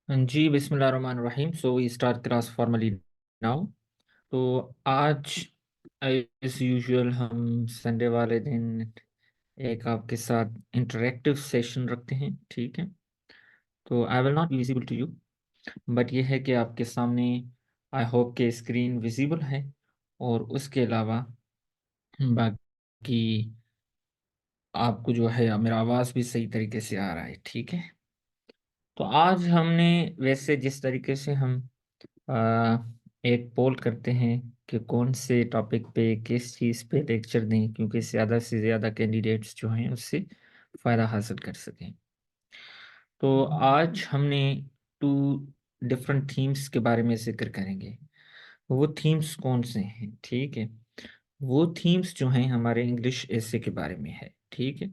जी बिस्मिल्लाहिर्रहमानिर्रहीम। So we start class formally now. तो आज एज यूजुअल हम संडे वाले दिन एक आपके साथ इंटरेक्टिव सेशन रखते हैं, ठीक है। तो I will not visible to you, but ये है कि आपके सामने आई होप के स्क्रीन विजिबल है, और उसके अलावा बाकी आपको जो है मेरा आवाज़ भी सही तरीके से आ रहा है, ठीक है। तो आज हमने वैसे जिस तरीके से हम आ, एक पोल करते हैं कि कौन से टॉपिक पे किस चीज़ पे लेक्चर दें, क्योंकि ज़्यादा से ज़्यादा कैंडिडेट्स जो हैं उससे फ़ायदा हासिल कर सकें। तो आज हमने टू डिफरेंट थीम्स के बारे में जिक्र करेंगे। वो थीम्स कौन से हैं, ठीक है। वो थीम्स जो हैं हमारे इंग्लिश एसे के बारे में है, ठीक है।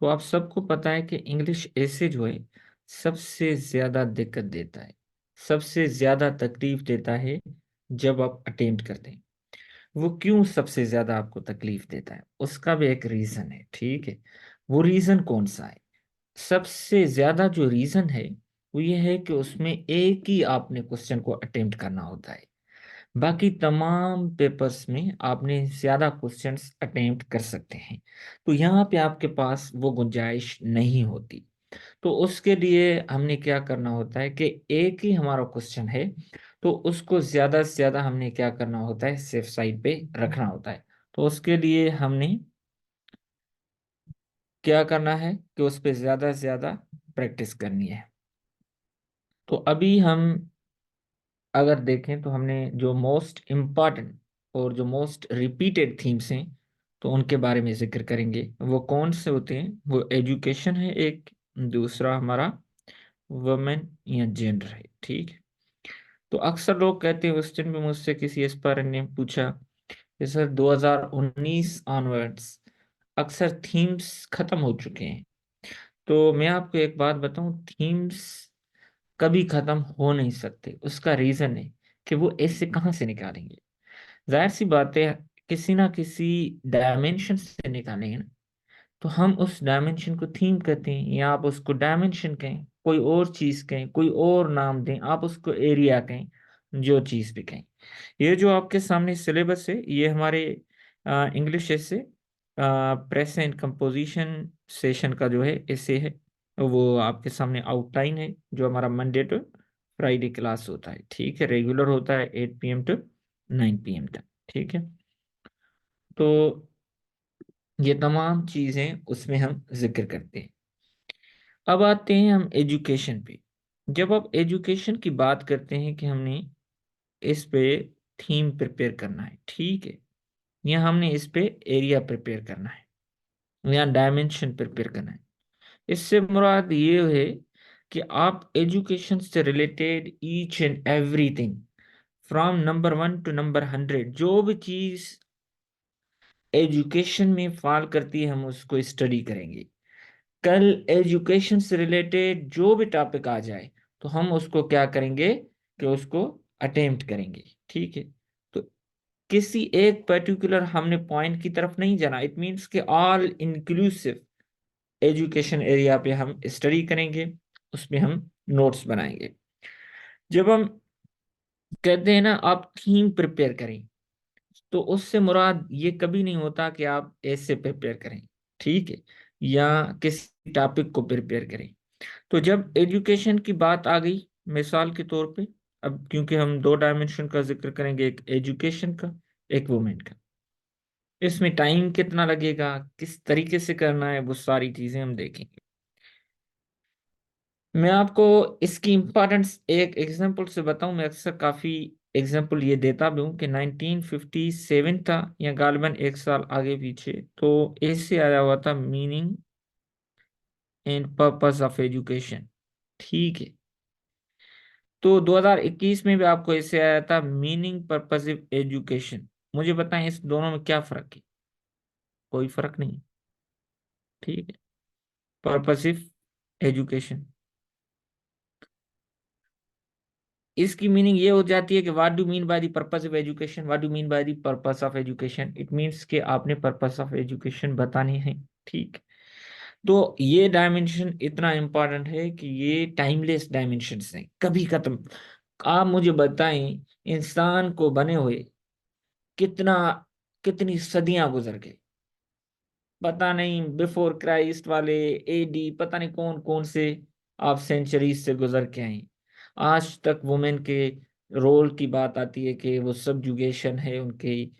तो आप सबको पता है कि इंग्लिश एसे जो है सबसे ज़्यादा दिक्कत देता है, सबसे ज़्यादा तकलीफ देता है जब आप अटेम्प्ट करते हैं। वो क्यों सबसे ज़्यादा आपको तकलीफ देता है, उसका भी एक रीज़न है, ठीक है। वो रीज़न कौन सा है? सबसे ज़्यादा जो रीज़न है वो ये है कि उसमें एक ही आपने क्वेश्चन को अटेम्प्ट करना होता है। बाकी तमाम पेपर्स में आपने ज़्यादा क्वेश्चंस अटेम्प्ट कर सकते हैं, तो यहाँ पे आपके पास वो गुंजाइश नहीं होती। तो उसके लिए हमने क्या करना होता है कि एक ही हमारा क्वेश्चन है, तो उसको ज़्यादा से ज़्यादा हमने क्या करना होता है, सेफ साइड पे रखना होता है। तो उसके लिए हमने क्या करना है कि उस पर ज़्यादा से ज़्यादा प्रैक्टिस करनी है। तो अभी हम अगर देखें तो हमने जो मोस्ट इम्पॉर्टेंट और जो मोस्ट रिपीटेड थीम्स हैं तो उनके बारे में जिक्र करेंगे। वो कौन से होते हैं? वो एजुकेशन है एक, दूसरा हमारा वुमेन या जेंडर है, ठीक है। तो अक्सर लोग कहते हैं, उस दिन भी मुझसे किसी एस्पायरेंट ने पूछा कि सर 2019 ऑनवर्ड्स अक्सर थीम्स खत्म हो चुके हैं। तो मैं आपको एक बात बताऊं, थीम्स कभी खत्म हो नहीं सकते। उसका रीजन है कि वो ऐसे कहाँ से निकालेंगे। जाहिर सी बात है, किसी ना किसी डायमेंशन से निकालेंगे ना। तो हम उस डायमेंशन को थीम कहते हैं, या आप उसको डायमेंशन कहें, कोई और चीज कहें, कोई और नाम दें, आप उसको एरिया कहें, जो चीज भी कहें। ये जो आपके सामने सिलेबस है ये हमारे इंग्लिश ऐसे प्रेस एंड कंपोजिशन सेशन का जो है ऐसे है। वो आपके सामने आउटलाइन है, जो हमारा मंडे टू फ्राइडे क्लास होता है, ठीक है। रेगुलर होता है 8 PM टू 9 PM तक, ठीक है। तो ये तमाम चीजें उसमें हम जिक्र करते हैं। अब आते हैं हम एजुकेशन पे। जब आप एजुकेशन की बात करते हैं कि हमने इस पे थीम प्रिपेयर करना है, ठीक है, या हमने इस पे एरिया प्रिपेयर करना है, या डायमेंशन प्रिपेयर करना है, इससे मुराद ये है कि आप एजुकेशन से related each and everything from number 1 to number 100 जो भी चीज एजुकेशन में फॉल करती है हम उसको स्टडी करेंगे। कल एजुकेशन से रिलेटेड जो भी टॉपिक आ जाए तो हम उसको क्या करेंगे कि उसको अटेम्प्ट करेंगे, ठीक है। तो किसी एक पर्टिकुलर हमने पॉइंट की तरफ नहीं जाना। इट मीन्स कि ऑल इंक्लूसिव एजुकेशन एरिया पे हम स्टडी करेंगे, उसमें हम नोट्स बनाएंगे। जब हम कहते हैं ना आप थीम प्रिपेयर करें, तो उससे मुराद ये कभी नहीं होता कि आप ऐसे प्रिपेयर करें, ठीक है, या किसी टॉपिक को प्रिपेयर करें। तो जब एजुकेशन की बात आ गई मिसाल के तौर पे, अब क्योंकि हम दो डायमेंशन का जिक्र करेंगे, एक एजुकेशन का, एक वुमेन का, इसमें टाइम कितना लगेगा, किस तरीके से करना है, वो सारी चीजें हम देखेंगे। मैं आपको इसकी इम्पोर्टेंस एक एग्जांपल से बताऊं। मैं अक्सर काफ़ी एग्जांपल ये देता भी हूँ कि 1957 था, या गालिबन एक साल आगे पीछे, तो ऐसे आया हुआ था meaning and purpose of education, ठीक है। तो 2021 में भी आपको ऐसे आया था मीनिंग पर्पसिव एजुकेशन। मुझे बताएं इस दोनों में क्या फ़र्क है? कोई फ़र्क नहीं, ठीक है। पर्पसिव एजुकेशन, इसकी मीनिंग ये हो जाती है कि what do mean by the purpose of education, what do mean by the purpose of education. It means कि आपने पर्पस ऑफ एजुकेशन बताने हैं, ठीक। तो ये डायमेंशन इतना इंपॉर्टेंट है कि ये टाइमलेस डायमेंशन है, कभी खत्म। आप मुझे बताएं, इंसान को बने हुए कितना कितनी सदियां गुजर गई, पता नहीं बिफोर क्राइस्ट वाले, एडी, पता नहीं कौन कौन से आप सेंचुरीज से गुजर के आए। आज तक वुमेन के रोल की बात आती है कि वो सबजुगेशन है उनकी,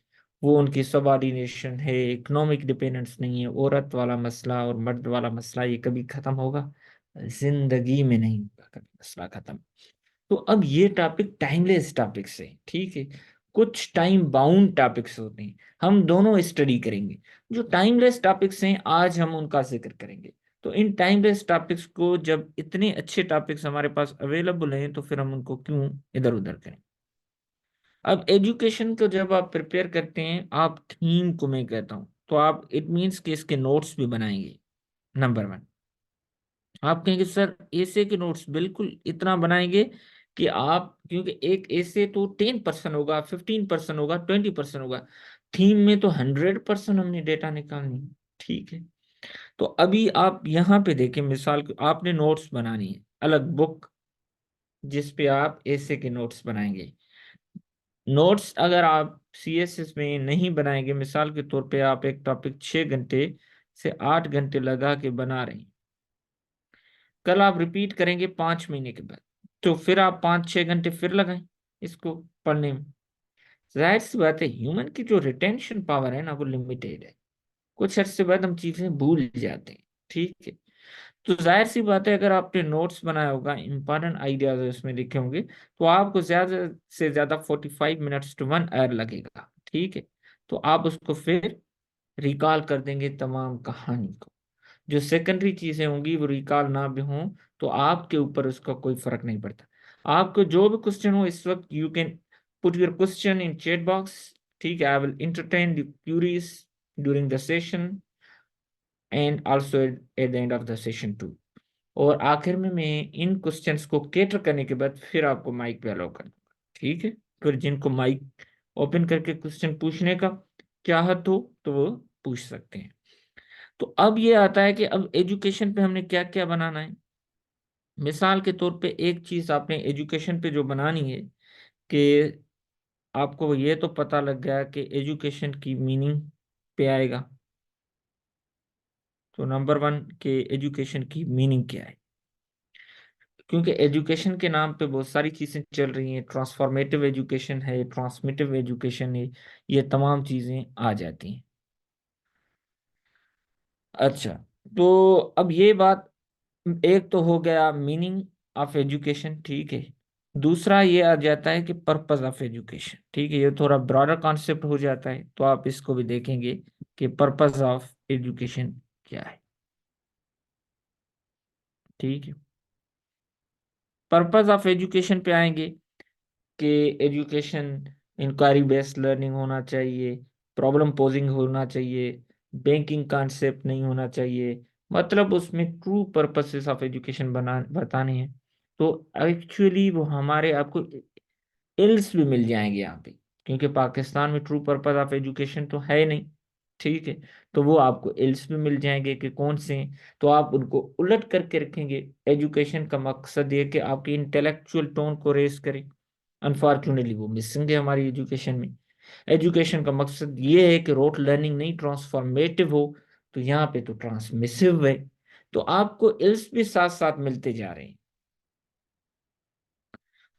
वो उनकी सबऑर्डिनेशन है, इकोनॉमिक डिपेंडेंस नहीं है। औरत वाला मसला और मर्द वाला मसला ये कभी खत्म होगा? जिंदगी में नहीं होगा कभी मसला खत्म। तो अब ये टॉपिक टाइमलेस टॉपिक्स है, ठीक है। कुछ टाइम बाउंड टॉपिक्स होते हैं, हम दोनों स्टडी करेंगे। जो टाइमलेस टॉपिक्स हैं आज हम उनका जिक्र करेंगे। तो इन टाइमलेस टॉपिक्स को, जब इतने अच्छे टॉपिक्स हमारे पास अवेलेबल हैं, तो फिर हम उनको क्यों इधर उधर करें। अब एजुकेशन को जब आप प्रिपेयर करते हैं, आप थीम को मैं कहता हूँ, तो आप इट मीन्स कि इसके नोट्स भी बनाएंगे। नंबर वन, आप कहेंगे सर एसे के नोट्स बिल्कुल इतना बनाएंगे कि आप, क्योंकि एक एसे तो 10% होगा, 15% होगा, 20% होगा, थीम में तो 100% हमने डेटा निकालनी है, ठीक है। तो अभी आप यहाँ पे देखें, मिसाल के आपने नोट्स बनानी है, अलग बुक जिस पे आप एसे के नोट्स बनाएंगे। नोट्स अगर आप सीएसएस में नहीं बनाएंगे, मिसाल के तौर पे आप एक टॉपिक 6 घंटे से 8 घंटे लगा के बना रहे हैं, कल आप रिपीट करेंगे 5 महीने के बाद, तो फिर आप 5-6 घंटे फिर लगाएं इसको पढ़ने में। जाहिर सी बात है, ह्यूमन की जो रिटेंशन पावर है ना, वो लिमिटेड है। कुछ अर्से बाद हम चीजें भूल जाते हैं, ठीक है। तो जाहिर सी बात है, अगर आपने नोट्स बनाया होगा, इंपॉर्टेंट आइडियाज उसमें लिखे होंगे, तो आपको ज्यादा से ज्यादा 45 मिनट्स टू 1 आवर लगेगा, ठीक है। तो आप उसको फिर रिकॉल कर देंगे तमाम कहानी को। जो सेकेंडरी चीजें होंगी वो रिकॉल ना भी हों, तो आपके ऊपर उसका कोई फर्क नहीं पड़ता। आपको जो भी क्वेश्चन हो इस वक्त, you can put your question in chat box, ठीक है। I will entertain the queries during the session and also at the end of the session too। और आखिर में मैं इन क्वेश्चंस को कैटर करने के बाद फिर आपको माइक पे अलाउ कर दूंगा, ठीक है। फिर जिनको माइक ओपन करके क्वेश्चन पूछने का चाहत हो तो वो पूछ सकते हैं। तो अब ये आता है कि अब एजुकेशन पे हमने क्या क्या बनाना है। मिसाल के तौर पे एक चीज आपने एजुकेशन पे जो बनानी है, कि आपको ये तो पता लग गया कि एजुकेशन की मीनिंग पे आएगा। तो नंबर वन, के एजुकेशन की मीनिंग क्या है, क्योंकि एजुकेशन के नाम पे बहुत सारी चीजें चल रही हैं, ट्रांसफॉर्मेटिव एजुकेशन है, ट्रांसमिटिव एजुकेशन है, ये तमाम चीजें आ जाती हैं। अच्छा, तो अब ये बात, एक तो हो गया मीनिंग ऑफ एजुकेशन, ठीक है। दूसरा ये आ जाता है कि पर्पस ऑफ एजुकेशन, ठीक है। ये थोड़ा ब्रॉडर कॉन्सेप्ट हो जाता है, तो आप इसको भी देखेंगे कि पर्पस ऑफ एजुकेशन क्या है, ठीक है। पर्पस ऑफ एजुकेशन पे आएंगे कि एजुकेशन इंक्वायरी बेस्ड लर्निंग होना चाहिए, प्रॉब्लम पोजिंग होना चाहिए, बैंकिंग कॉन्सेप्ट नहीं होना चाहिए। मतलब उसमें ट्रू पर्पसेस ऑफ एजुकेशन बना बताने हैं। तो एक्चुअली वो हमारे आपको इल्स भी मिल जाएंगे यहाँ पे, क्योंकि पाकिस्तान में ट्रू पर्पस ऑफ एजुकेशन तो है नहीं, ठीक है। तो वो आपको इल्स भी मिल जाएंगे कि कौन से हैं, तो आप उनको उलट करके रखेंगे। एजुकेशन का मकसद ये कि आपकी इंटेलेक्चुअल टोन को रेस करे। अनफॉर्चुनेटली वो मिसिंग है हमारी एजुकेशन में। एजुकेशन का मकसद ये है कि रोट लर्निंग नहीं, ट्रांसफॉर्मेटिव हो। तो यहाँ पे तो ट्रांसमिसिव है। तो आपको इल्स भी साथ साथ मिलते जा रहे हैं।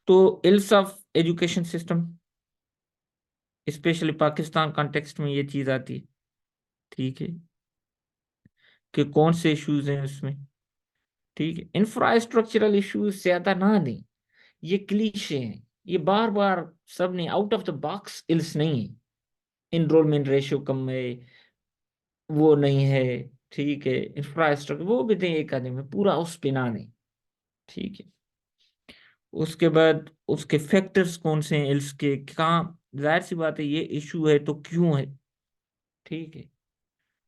तो ills of education system, specially Pakistan context में ये चीज आती है, ठीक है, कि कौन से इश्यूज हैं उसमें, ठीक है। इंफ्रास्ट्रक्चरल इश्यूज ज्यादा ना दें, ये क्लीशे हैं, ये बार बार सब ने out of the box ills नहीं है। इनरोलमेंट रेशियो कम है, वो नहीं है, ठीक है। इंफ्रास्ट्रक्चर वो भी दें एक आधे में, पूरा उस पे ना दें, ठीक है। उसके बाद उसके फैक्टर्स कौन से हैं इल्स के, कहाँ, जाहिर सी बात है ये इशू है तो क्यों है, ठीक है।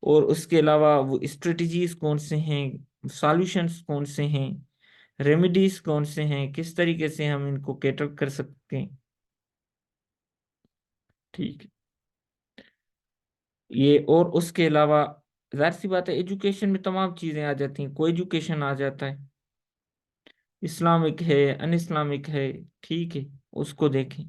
और उसके अलावा वो स्ट्रेटजीज कौन से हैं, सॉल्यूशंस कौन से हैं, रेमेडीज कौन से हैं, किस तरीके से हम इनको कैटर कर सकते हैं, ठीक है। ये और उसके अलावा जाहिर सी बात है एजुकेशन में तमाम चीजें आ जाती हैं, को एजुकेशन आ जाता है, इस्लामिक है, अन इस्लामिक है, ठीक है, उसको देखें,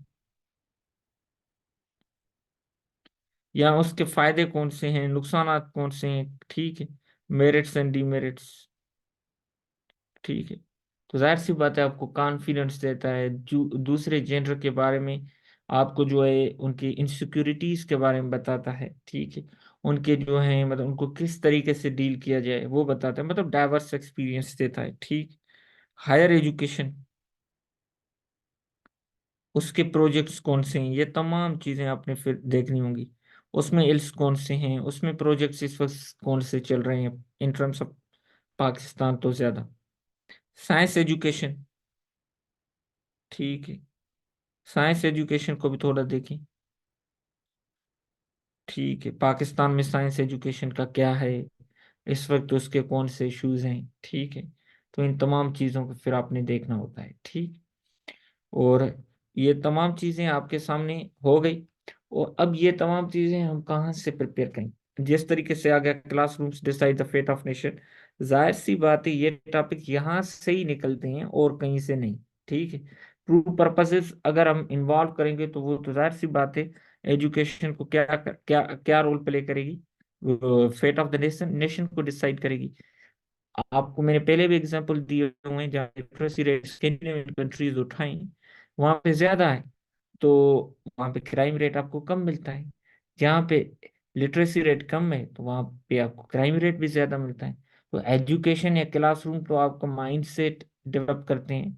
या उसके फायदे कौन से हैं, नुकसानात कौन से हैं, ठीक है, मेरिट्स एंड डीमेरिट्स, ठीक है। तो जाहिर सी बात है आपको कॉन्फिडेंस देता है, जो दूसरे जेंडर के बारे में आपको जो है उनकी इनसिक्योरिटीज के बारे में बताता है, ठीक है, उनके जो है मतलब उनको किस तरीके से डील किया जाए वो बताता है, मतलब डाइवर्स एक्सपीरियंस देता है, ठीक। हायर एजुकेशन, उसके प्रोजेक्ट्स कौन से हैं, ये तमाम चीजें आपने फिर देखनी होंगी। उसमें इल्स कौन से हैं, उसमें प्रोजेक्ट्स इस वक्त कौन से चल रहे हैं इन टर्म्स ऑफ पाकिस्तान तो ज्यादा। साइंस एजुकेशन, ठीक है, साइंस एजुकेशन को भी थोड़ा देखें, ठीक है, पाकिस्तान में साइंस एजुकेशन का क्या है इस वक्त, उसके कौन से इश्यूज हैं, ठीक है। तो इन तमाम चीज़ों को फिर आपने देखना होता है, ठीक। और ये तमाम चीज़ें आपके सामने हो गई। और अब ये तमाम चीज़ें हम कहाँ से प्रिपेयर करें, जिस तरीके से आ गया classrooms decide the fate of nation, जाहिर सी बात है ये टॉपिक यहाँ से ही निकलते हैं और कहीं से नहीं, ठीक है। ट्रू पर्पसेस अगर हम इन्वॉल्व करेंगे तो वो तो जाहिर सी बात है एजुकेशन को क्या क्या क्या रोल प्ले करेगी, fate of the nation nation को डिसाइड करेगी। आपको मैंने पहले भी एग्जांपल दिए हुए हैं जहाँ लिटरेसी रेट स्कैंडिनेवियन कंट्रीज उठाएं वहाँ पे ज्यादा है, तो वहाँ पे क्राइम रेट आपको कम मिलता है। जहाँ पे लिटरेसी रेट कम है तो वहाँ पे आपको क्राइम रेट भी ज्यादा मिलता है। तो एजुकेशन या क्लासरूम तो आपका माइंड सेट डेवलप करते हैं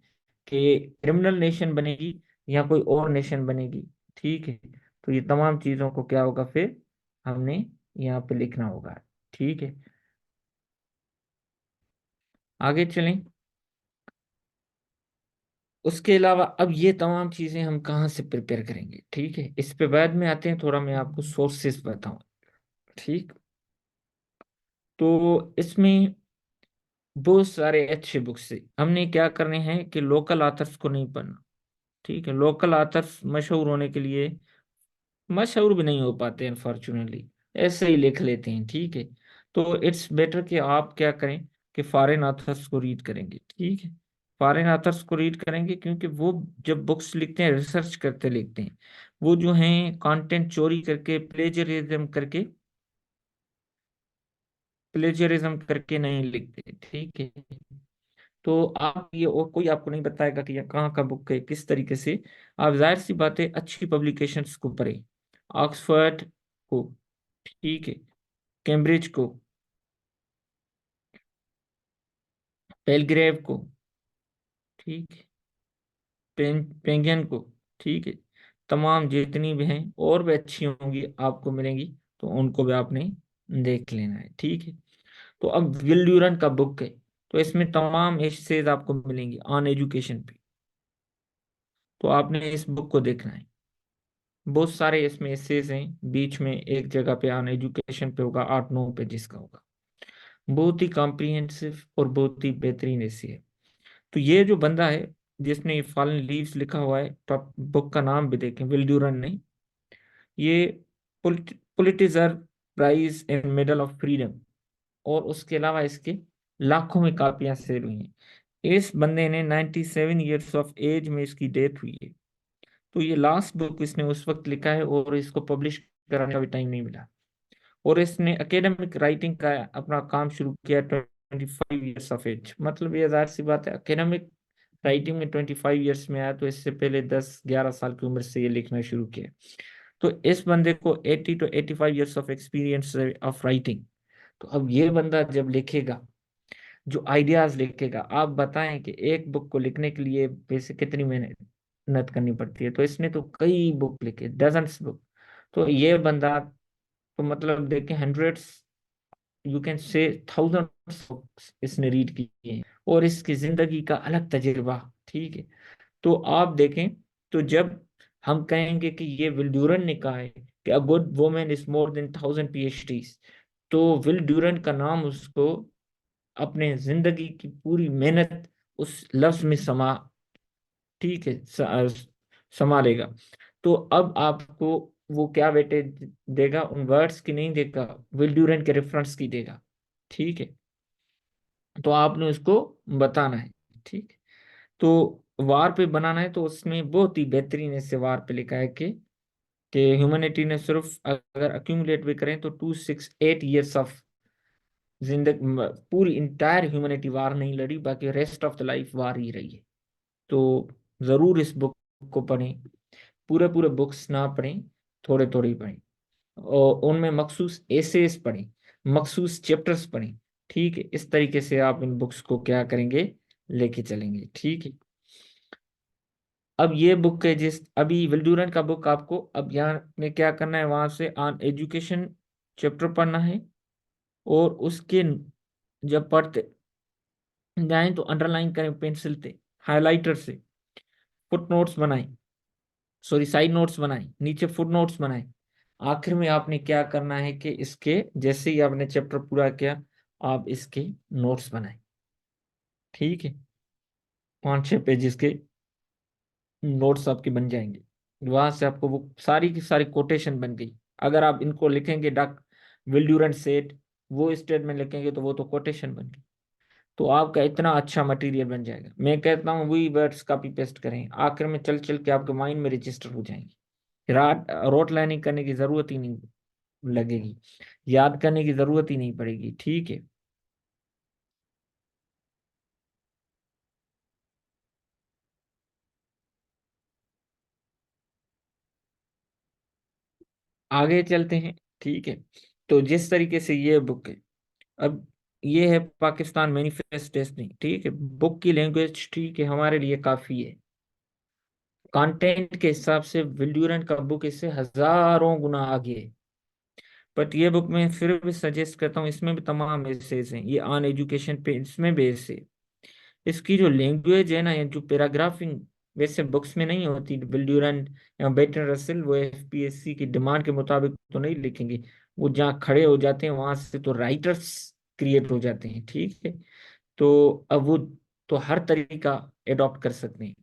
कि क्रिमिनल नेशन बनेगी या कोई और नेशन बनेगी, ठीक है। तो ये तमाम चीजों को क्या होगा फिर हमने यहाँ पे लिखना होगा, ठीक है। आगे चलें। उसके अलावा अब ये तमाम चीजें हम कहाँ से प्रिपेयर करेंगे, ठीक है, इस पे बाद में आते हैं, थोड़ा मैं आपको सोर्सेस बताऊं, ठीक। तो इसमें बहुत सारे अच्छे बुक्स से हमने क्या करने हैं कि लोकल आथर्स को नहीं पढ़ना, ठीक है। लोकल आथर्स मशहूर होने के लिए मशहूर भी नहीं हो पाते अनफॉर्चुनेटली, ऐसे ही लिख लेते हैं, ठीक है। तो इट्स बेटर कि आप क्या करें कि फॉरेन ऑथर्स को रीड करेंगे, ठीक है। फॉरेन ऑथर्स को रीड करेंगे क्योंकि वो जब बुक्स लिखते हैं रिसर्च करते लिखते हैं, वो जो हैं कंटेंट चोरी करके प्लेजरिज्म करके नहीं लिखते, ठीक है। तो आप ये और कोई आपको नहीं बताएगा कि ये कहाँ का बुक है किस तरीके से, आप जाहिर सी बात है अच्छी पब्लिकेशंस को पढ़ें, ऑक्सफर्ड को, ठीक है, कैम्ब्रिज को, पेलग्रेव को, ठीक है, पेंगियन को, ठीक है, तमाम जितनी भी हैं और भी अच्छी होंगी आपको मिलेंगी, तो उनको भी आपने देख लेना है, ठीक है। तो अब विल ड्यूरेंट का बुक है, तो इसमें तमाम एसेज आपको मिलेंगे ऑन एजुकेशन पे, तो आपने इस बुक को देखना है। बहुत सारे इसमें एसेज हैं, बीच में एक जगह पे ऑन एजुकेशन पे होगा 8-9 पेजेस का होगा, बहुत ही कॉम्प्रिहेंसिव और बहुत ही बेहतरीन ऐसी है। तो ये जो बंदा है जिसने फॉलन लीव्स लिखा हुआ है, टॉप बुक का नाम भी देखें, विल ड्यूरन ने, ये Pulitzer prize and medal of freedom, और उसके अलावा इसके लाखों में कापियां सेल हुई हैं। इस बंदे ने 97 ईयर्स ऑफ एज में इसकी डेथ हुई है। तो ये लास्ट बुक इसने उस वक्त लिखा है और इसको पब्लिश कराने का भी टाइम नहीं मिला। और इसने एकेडमिक राइटिंग का अपना काम शुरू किया 25 ईयर्स ऑफ एज, मतलब ये जाहिर सी बात है एकेडमिक राइटिंग में 25 ईयर्स में आया, तो इससे पहले 10-11 साल की उम्र से ये लिखना शुरू किया। तो इस बंदे को 80 to 85 years of experience of writing. तो अब ये बंदा जब लिखेगा, जो आइडियाज लिखेगा, आप बताएं कि एक बुक को लिखने के लिए वैसे कितनी मेहनत करनी पड़ती है, तो इसने तो कई बुक लिखे, डजन्स बुक। तो ये बंदा तो मतलब देखें hundreds, you can say thousands books इसने रीड किए हैं, और इसकी जिंदगी का अलग तजुर्बा, ठीक है। तो आप देखें, तो जब हम कहेंगे कि ये विल ड्यूरन ने कहा है कि a good woman is more than 1000 PhDs, तो विल ड्यूरन का नाम उसको अपने जिंदगी की पूरी मेहनत उस लफ्ज में समा, ठीक है, संभालेगा। तो अब आपको वो क्या वेटेज देगा, उन वर्ड्स की नहीं देगा, विल ड्यूरेंट के रेफरेंस की देगा। ठीक है, तो आपने उसको बताना है। ठीक है। तो वार पे बनाना है, तो उसमें बहुत ही बेहतरीन ऐसे वार पे लिखा है कि ह्यूमैनिटी ने सिर्फ अगर अक्यूमुलेट भी करें तो 268 ईयर्स ऑफ जिंदगी, पूरी इंटायर ह्यूमैनिटी वार नहीं लड़ी, बाकी रेस्ट ऑफ द लाइफ वार ही रही है। तो जरूर इस बुक को पढ़ें, पूरे पूरे बुक्स ना पढ़ें, थोड़े थोड़े ही पढ़ें, और उनमें मखसूस एसेस पढ़ें, मखसूस चैप्टर्स पढ़ें। ठीक है, इस तरीके से आप इन बुक्स को क्या करेंगे, लेके चलेंगे। ठीक है। अब ये बुक है, जिस अभी विल्डूरन का बुक आपको अब यहाँ में क्या करना है, वहां से ऑन एजुकेशन चैप्टर पढ़ना है, और उसके जब पढ़ते जाएं तो अंडरलाइन करें पेंसिल से, हाइलाइटर से, फुट नोट्स बनाएं, सॉरी साइड नोट्स बनाएं, नीचे फुट नोट्स बनाएं। आखिर में आपने क्या करना है कि इसके जैसे ही आपने चैप्टर पूरा किया, आप इसके नोट्स बनाएं। ठीक है, 5-6 पेजेस के नोट्स आपके बन जाएंगे। वहां से आपको वो सारी की सारी कोटेशन बन गई। अगर आप इनको लिखेंगे, डक विल ड्यूरेंट सेड, वो स्टेटमेंट लिखेंगे तो वो तो कोटेशन बन गई। तो आपका इतना अच्छा मटेरियल बन जाएगा। मैं कहता हूँ वही वर्ड्स कॉपी पेस्ट करें, आखिर में चल चल के आपके माइंड में रजिस्टर हो जाएंगे। रात रोट लाइनिंग करने की जरूरत ही नहीं लगेगी, याद करने की जरूरत ही नहीं पड़ेगी। ठीक है, आगे चलते हैं। ठीक है, तो जिस तरीके से ये बुक है, अब ये है पाकिस्तान मैनिफेस्टेशन। ठीक है, बुक की लैंग्वेज ठीक है, हमारे लिए काफी है। कंटेंट के हिसाब से विल्ड्यूरेंट का बुक इससे हजारों गुना आगे है। बट ये बुक मैं फिर भी सजेस्ट करता हूँ, इसमें भी तमाम एसेस हैं, ये ऑन एजुकेशन पे इसमें भी ऐसे। इसकी जो लैंग्वेज है ना, या जो पैराग्राफिंग वैसे बुक्स में नहीं होती, विल ड्यूरेंट या बेटर रसेल वो एफपीएससी की डिमांड के मुताबिक तो नहीं लिखेंगे। वो जहाँ खड़े हो जाते हैं वहां से तो राइटर्स क्रिएट हो जाते हैं। ठीक है, तो अब वो तो हर तरीका एडॉप्ट कर सकते हैं।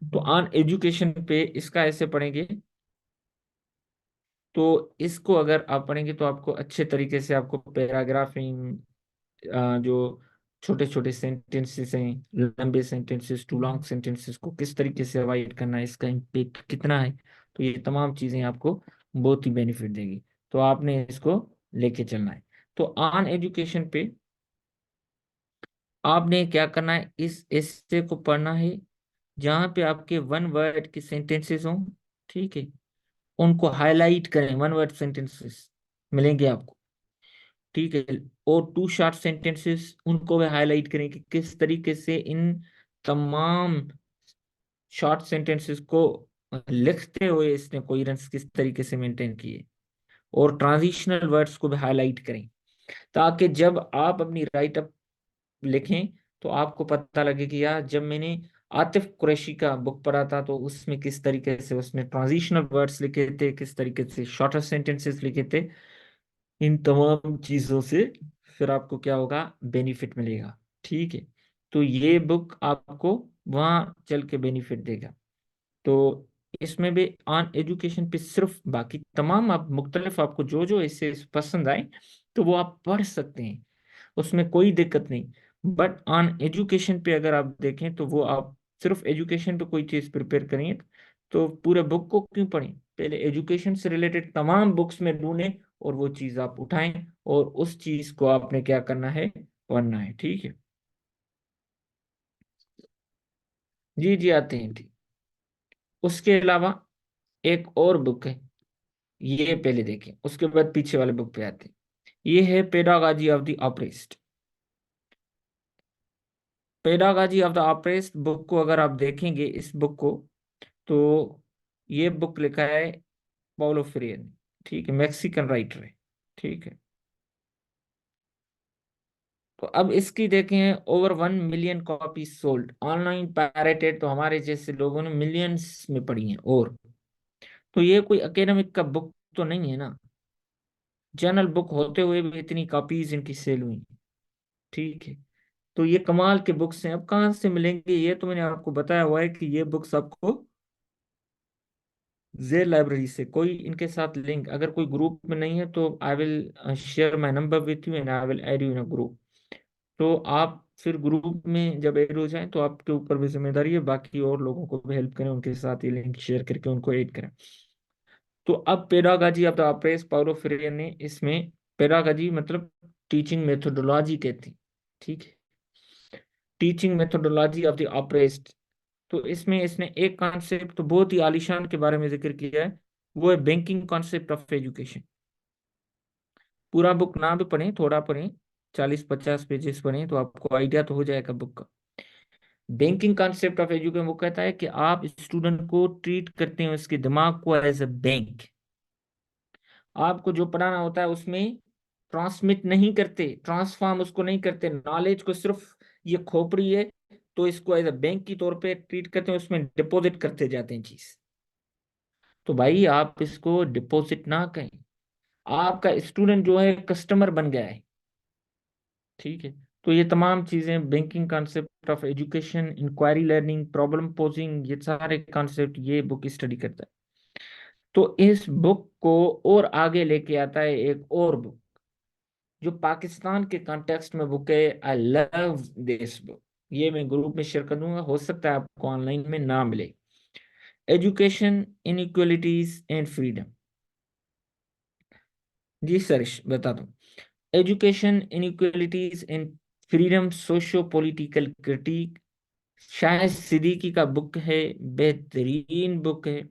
तो ऑन एजुकेशन पे इसका ऐसे पढ़ेंगे, तो इसको अगर आप पढ़ेंगे तो आपको अच्छे तरीके से आपको पैराग्राफिंग, जो छोटे छोटे सेंटेंसेस हैं, लंबे सेंटेंसेस टू लॉन्ग सेंटेंसेस को किस तरीके से अवॉइड करना है, इसका इम्पेक्ट कितना है, तो ये तमाम चीजें आपको बहुत ही बेनिफिट देगी। तो आपने इसको लेके चलना है। तो ऑन एजुकेशन पे आपने क्या करना है, इस एस्से को पढ़ना है जहाँ पे आपके वन वर्ड के सेंटेंसेस हों। ठीक है, उनको हाईलाइट करें, वन वर्ड सेंटेंसेस मिलेंगे आपको। ठीक है, और टू शॉर्ट सेंटेंसेस उनको भी हाईलाइट करें कि किस तरीके से इन तमाम शॉर्ट सेंटेंसेस को लिखते हुए इसने कोहेरेंस किस तरीके से मेंटेन किए, और ट्रांजिशनल वर्ड्स को भी हाईलाइट करें, ताकि जब आप अपनी राइट अप लिखें तो आपको पता लगे कि यार जब मैंने आतिफ कुरैशी का बुक पढ़ा था तो उसमें किस तरीके से उसने ट्रांजिशनल वर्ड्स लिखे थे, किस तरीके से शॉर्टर सेंटेंसेस लिखे थे। इन तमाम चीजों से फिर आपको क्या होगा, बेनिफिट मिलेगा। ठीक है, तो ये बुक आपको वहां चल के बेनिफिट देगा। तो इसमें भी ऑन एजुकेशन पे सिर्फ, बाकी तमाम आप मुख्तलिफ आपको जो जो इससे पसंद आए तो वो आप पढ़ सकते हैं, उसमें कोई दिक्कत नहीं। बट ऑन एजुकेशन पे अगर आप देखें तो वो आप सिर्फ एजुकेशन पे कोई चीज़ प्रिपेयर करेंगे तो पूरे बुक को क्यों पढ़ें, पहले एजुकेशन से रिलेटेड तमाम बुक्स में ढूंढें और वो चीज़ आप उठाएं, और उस चीज़ को आपने क्या करना है, पढ़ना है। ठीक है, जी जी आते हैं। ठीक, उसके अलावा एक और बुक है, ये पहले देखें, उसके बाद पीछे वाले बुक पे आते हैं। ये है pedagogy of the oppressed. Pedagogy of the oppressed book को अगर आप देखेंगे, इस बुक को, तो ये बुक लिखा है पाउलो फ्रीरे ने। ठीक है, मैक्सिकन राइटर है। ठीक है, तो अब इसकी देखें, over 1 million copy sold, online pirated, तो हमारे जैसे लोगों ने मिलियंस में पढ़ी हैं। और तो ये कोई एकेडमिक का बुक तो नहीं है ना, जर्नल बुक होते हुए भी इतनी कॉपीज इनकी सेल हुई। ठीक है, तो ये कमाल के बुक्स हैं। अब कहाँ से मिलेंगे, ये तो मैंने आपको बताया हुआ है कि ये बुक्स आपको जेड लाइब्रेरी से कोई इनके साथ लिंक, अगर कोई ग्रुप में नहीं है तो I will share my number with you and I will add you in a group. तो आप फिर ग्रुप में जब ऐड हो जाएं तो आपके ऊपर भी जिम्मेदारी है बाकी और लोगों को भी हेल्प करें, उनके साथ ये लिंक शेयर करके उनको ऐड करें। तो अब पेडागाजी ऑफ द अप्रेस पाउलो फ्रेयर ने इसमें, पेडागाजी मतलब टीचिंग मेथोडोलॉजी कहती, ठीक है, teaching methodology of the apprised. तो इसमें इसने एक कॉन्सेप्ट तो बहुत ही आलीशान के बारे में जिक्र किया है, वो है बैंकिंग कॉन्सेप्ट ऑफ एजुकेशन। पूरा बुक ना भी पढ़ें, थोड़ा पढ़ें, 40-50 पेजेस पढ़ें तो आपको आइडिया तो हो जाएगा बुक का। बैंकिंग कॉन्सेप्ट ऑफ एजुकेशन वो कहता है कि आप स्टूडेंट को ट्रीट करते हैं उसके दिमाग को एज अ बैंक। आपको जो पढ़ाना होता है उसमें ट्रांसमिट नहीं करते, ट्रांसफॉर्म उसको नहीं करते नॉलेज को, सिर्फ ये खोपड़ी है तो इसको एज अ बैंक की तौर पे ट्रीट करते हैं, उसमें डिपॉजिट करते जाते हैं चीज। तो भाई आप इसको डिपॉजिट ना कहें, आपका स्टूडेंट जो है कस्टमर बन गया है, ठीक है। तो ये तमाम चीजें banking concept of education, inquiry learning, problem posing, ये सारे कॉन्सेप्ट ये बुक स्टडी करता है। तो इस बुक को और आगे लेके आता है एक और बुक जो पाकिस्तान के कॉन्टेक्स्ट में बुक है, आई लव दिस बुक। ये मैं ग्रुप में शेयर कर दूंगा, हो सकता है आपको ऑनलाइन में ना मिले। Education inequalities and freedom. जी सर, बता दूं। Education inequalities and freedom, socio political critique, शायद सिद्दीकी का बुक है, बेहतरीन बुक है,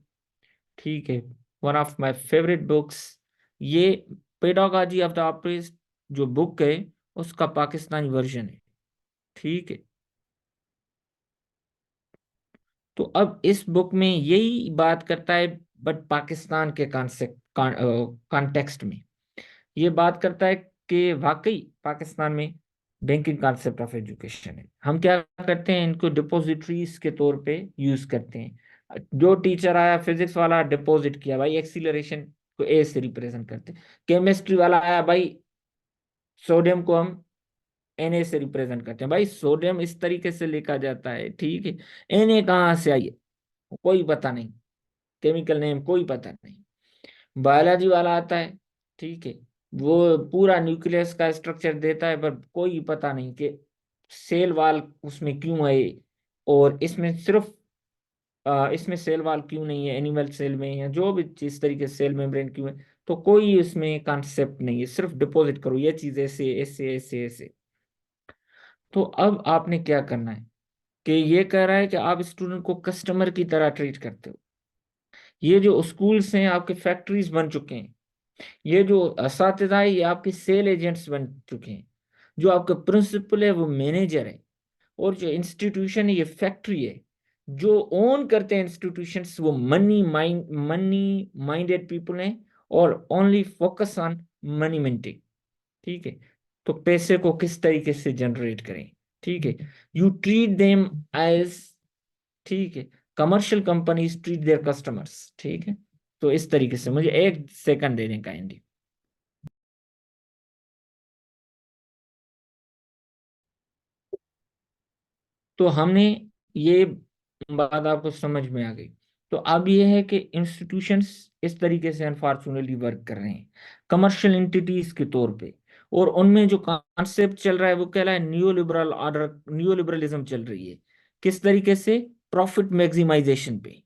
ठीक है, one of my favourite books. ये पेडागॉजी ऑफ द ऑपरेस्ट जो बुक है उसका पाकिस्तानी वर्जन है, ठीक है। तो अब इस बुक में यही बात करता है, बट पाकिस्तान के कॉन्सेप्ट कॉन्टेक्स्ट में ये बात करता है कि वाकई पाकिस्तान में बैंकिंग कॉन्सेप्ट ऑफ एजुकेशन है। हम क्या करते हैं, इनको डिपॉजिटरीज के तौर पे यूज करते हैं। जो टीचर आया फिजिक्स वाला, डिपॉजिट किया भाई, एक्सीलरेशन को ए से रिप्रेजेंट करते हैं। केमिस्ट्री वाला आया भाई, सोडियम को हम Na से रिप्रेजेंट करते हैं। भाई सोडियम इस तरीके से लिखा जाता है, ठीक है। Na कहाँ से आई है कोई पता नहीं, केमिकल नेम कोई पता नहीं। बायोलॉजी वाला आता है, ठीक है, वो पूरा न्यूक्लियस का स्ट्रक्चर देता है पर कोई पता नहीं कि सेल वाल उसमें क्यों है, और इसमें सिर्फ इसमें सेल वाल क्यों नहीं है, एनिमल सेल में या जो भी चीज तरीके से सेल मेम्ब्रेन क्यों है। तो कोई इसमें कॉन्सेप्ट नहीं है, सिर्फ डिपॉजिट करो ये चीज ऐसे ऐसे ऐसे ऐसे। तो अब आपने क्या करना है कि ये कह रहा है कि आप स्टूडेंट को कस्टमर की तरह ट्रीट करते हो। ये जो स्कूल्स हैं आपके फैक्ट्रीज बन चुके हैं, ये जो असातिज़ा है ये आपके सेल एजेंट्स बन चुके हैं, जो आपका प्रिंसिपल है वो मैनेजर है, और जो इंस्टीट्यूशन है ये फैक्ट्री है। जो ओन करते हैं इंस्टीट्यूशंस वो मनी माइंडेड पीपल हैं, और only focus on money minting, ठीक है। तो पैसे को किस तरीके से जनरेट करें, ठीक है। यू ट्रीट देम एज, ठीक है, commercial companies treat their customers, ठीक है। तो इस तरीके से मुझे एक सेकंड देने का इंडी। तो हमने ये बात आपको समझ में आ गई। तो अब ये है कि इंस्टीट्यूशंस इस तरीके से अनफॉर्चुनेटली वर्क कर रहे हैं कमर्शियल एंटिटीज के तौर पे, और उनमें जो कॉन्सेप्ट चल रहा है वो कह रहा है new liberal order, new liberalism चल रही है। किस तरीके से, प्रॉफिट मैक्सिमाइजेशन पे,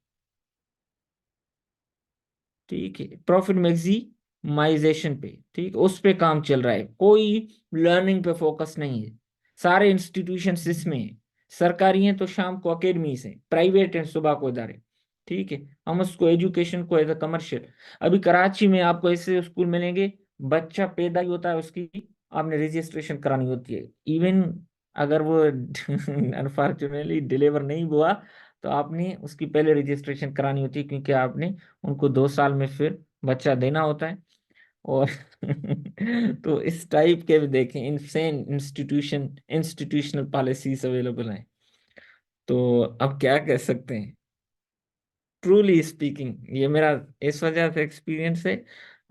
ठीक है, प्रॉफिट मैक्सिमाइजेशन पे, ठीक, उस पे काम चल रहा है, कोई लर्निंग पे फोकस नहीं है। सारे इंस्टीट्यूशंस इसमें हैं, सरकारी हैं तो शाम को अकेडमीज हैं, प्राइवेट हैं सुबह को इदारे, ठीक है। हम उसको एजुकेशन को एज अ कमर्शियल, अभी कराची में आपको ऐसे स्कूल मिलेंगे, बच्चा पैदा ही होता है उसकी आपने रजिस्ट्रेशन करानी होती है, इवन अगर वो अनफॉर्चुनेटली डिलीवर नहीं हुआ तो आपने उसकी पहले रजिस्ट्रेशन करानी होती है, क्योंकि आपने उनको 2 साल में फिर बच्चा देना होता है। और तो इस टाइप के भी देखें इनसेन इंस्टीट्यूशनल पॉलिसीज अवेलेबल हैं। तो अब क्या कह सकते हैं, ट्रूली स्पीकिंग ये मेरा इस वजह से एक्सपीरियंस है,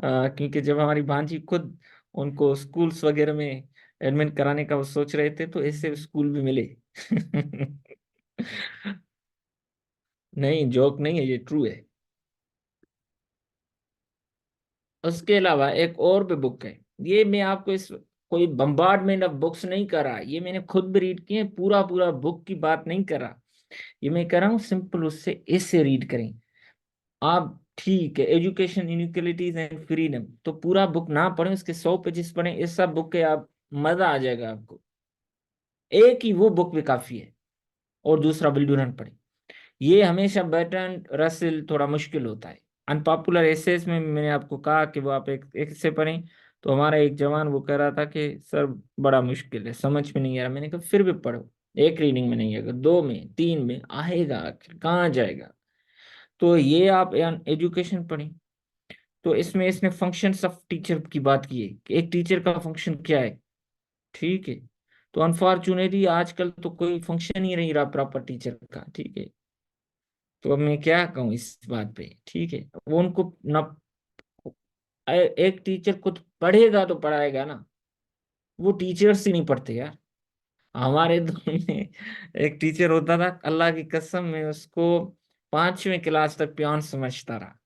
क्योंकि जब हमारी भांजी खुद उनको स्कूल्स वगैरह में एडमिट कराने का वो सोच रहे थे तो ऐसे स्कूल भी मिले। नहीं जोक नहीं है, ये ट्रू है। उसके अलावा एक और भी बुक है, ये मैं आपको इस कोई बम्बार्डमेंट ऑफ बुक्स नहीं कर रहा, ये मैंने खुद भी रीड किए, पूरा पूरा बुक की बात नहीं कर रहा, ये मैं कर रहा हूँ सिंपल उससे इससे रीड करें आप। ठीक है, एजुकेशन इनइक्वलिटीज एंड फ्रीडम, तो पूरा बुक ना पढ़ें, उसके 100 पेजेस पढ़ें, इस सब बुक के आप मजा आ जाएगा आपको। एक ही वो बुक भी काफी है, और दूसरा विल डुरैंट पढ़ें। ये हमेशा बर्टन रसेल थोड़ा मुश्किल होता है। अनपॉपुलर एसेस में मैंने आपको कहा कि वो आप एक एक से पढ़ें, तो हमारा एक जवान वो कह रहा था कि सर बड़ा मुश्किल है, समझ में नहीं आ रहा, मैंने कहा फिर भी पढ़ो, एक रीडिंग में नहीं आएगा, दो में तीन में आएगा, आखिर कहाँ जाएगा। तो ये आप एजुकेशन पढ़ें। तो इसमें इसने फंक्शंस ऑफ टीचर की बात की है कि एक टीचर का फंक्शन क्या है। ठीक है, तो अनफॉर्चुनेटली आजकल तो कोई फंक्शन ही नहीं रहा प्रॉपर टीचर का। ठीक है, तो अब मैं क्या कहूँ इस बात पे। ठीक है, वो उनको ना, एक टीचर कुछ पढ़ेगा तो पढ़ाएगा ना, वो टीचर्स ही नहीं पढ़ते यार। हमारे दौर में एक टीचर होता था, अल्लाह की कसम में उसको 5वीं क्लास तक पियान समझता रहा,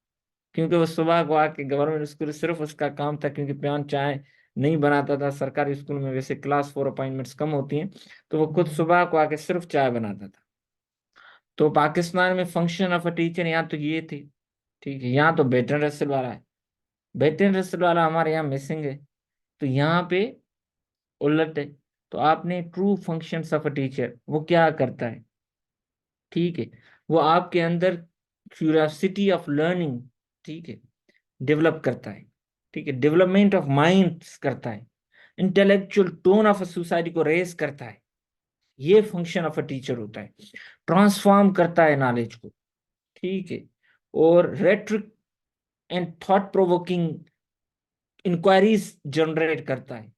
क्योंकि वो सुबह को आके गवर्नमेंट स्कूल सिर्फ उसका काम था, क्योंकि पियान चाय नहीं बनाता था, सरकारी स्कूल में वैसे क्लास 4 अपॉइंटमेंट्स कम होती हैं, तो वो खुद सुबह को आके सिर्फ चाय बनाता था। तो पाकिस्तान में फंक्शन ऑफ अ टीचर यहाँ तो ये थी। ठीक है, यहाँ तो बेटन रसल वाला है, बेटन रसल वाला हमारे यहाँ मिसिंग है, तो यहाँ पे उलट है। तो आपने true functions of a teacher वो क्या करता है। ठीक है, वो आपके अंदर क्यूरियोसिटी ऑफ लर्निंग, ठीक है, डेवलप करता है। ठीक है, डेवलपमेंट ऑफ माइंड करता है, intellectual tone of a society को रेस करता है, ये फंक्शन ऑफ अ टीचर होता है। ट्रांसफॉर्म करता है नॉलेज को। ठीक है, और rhetoric and thought provoking inquiries generate करता है,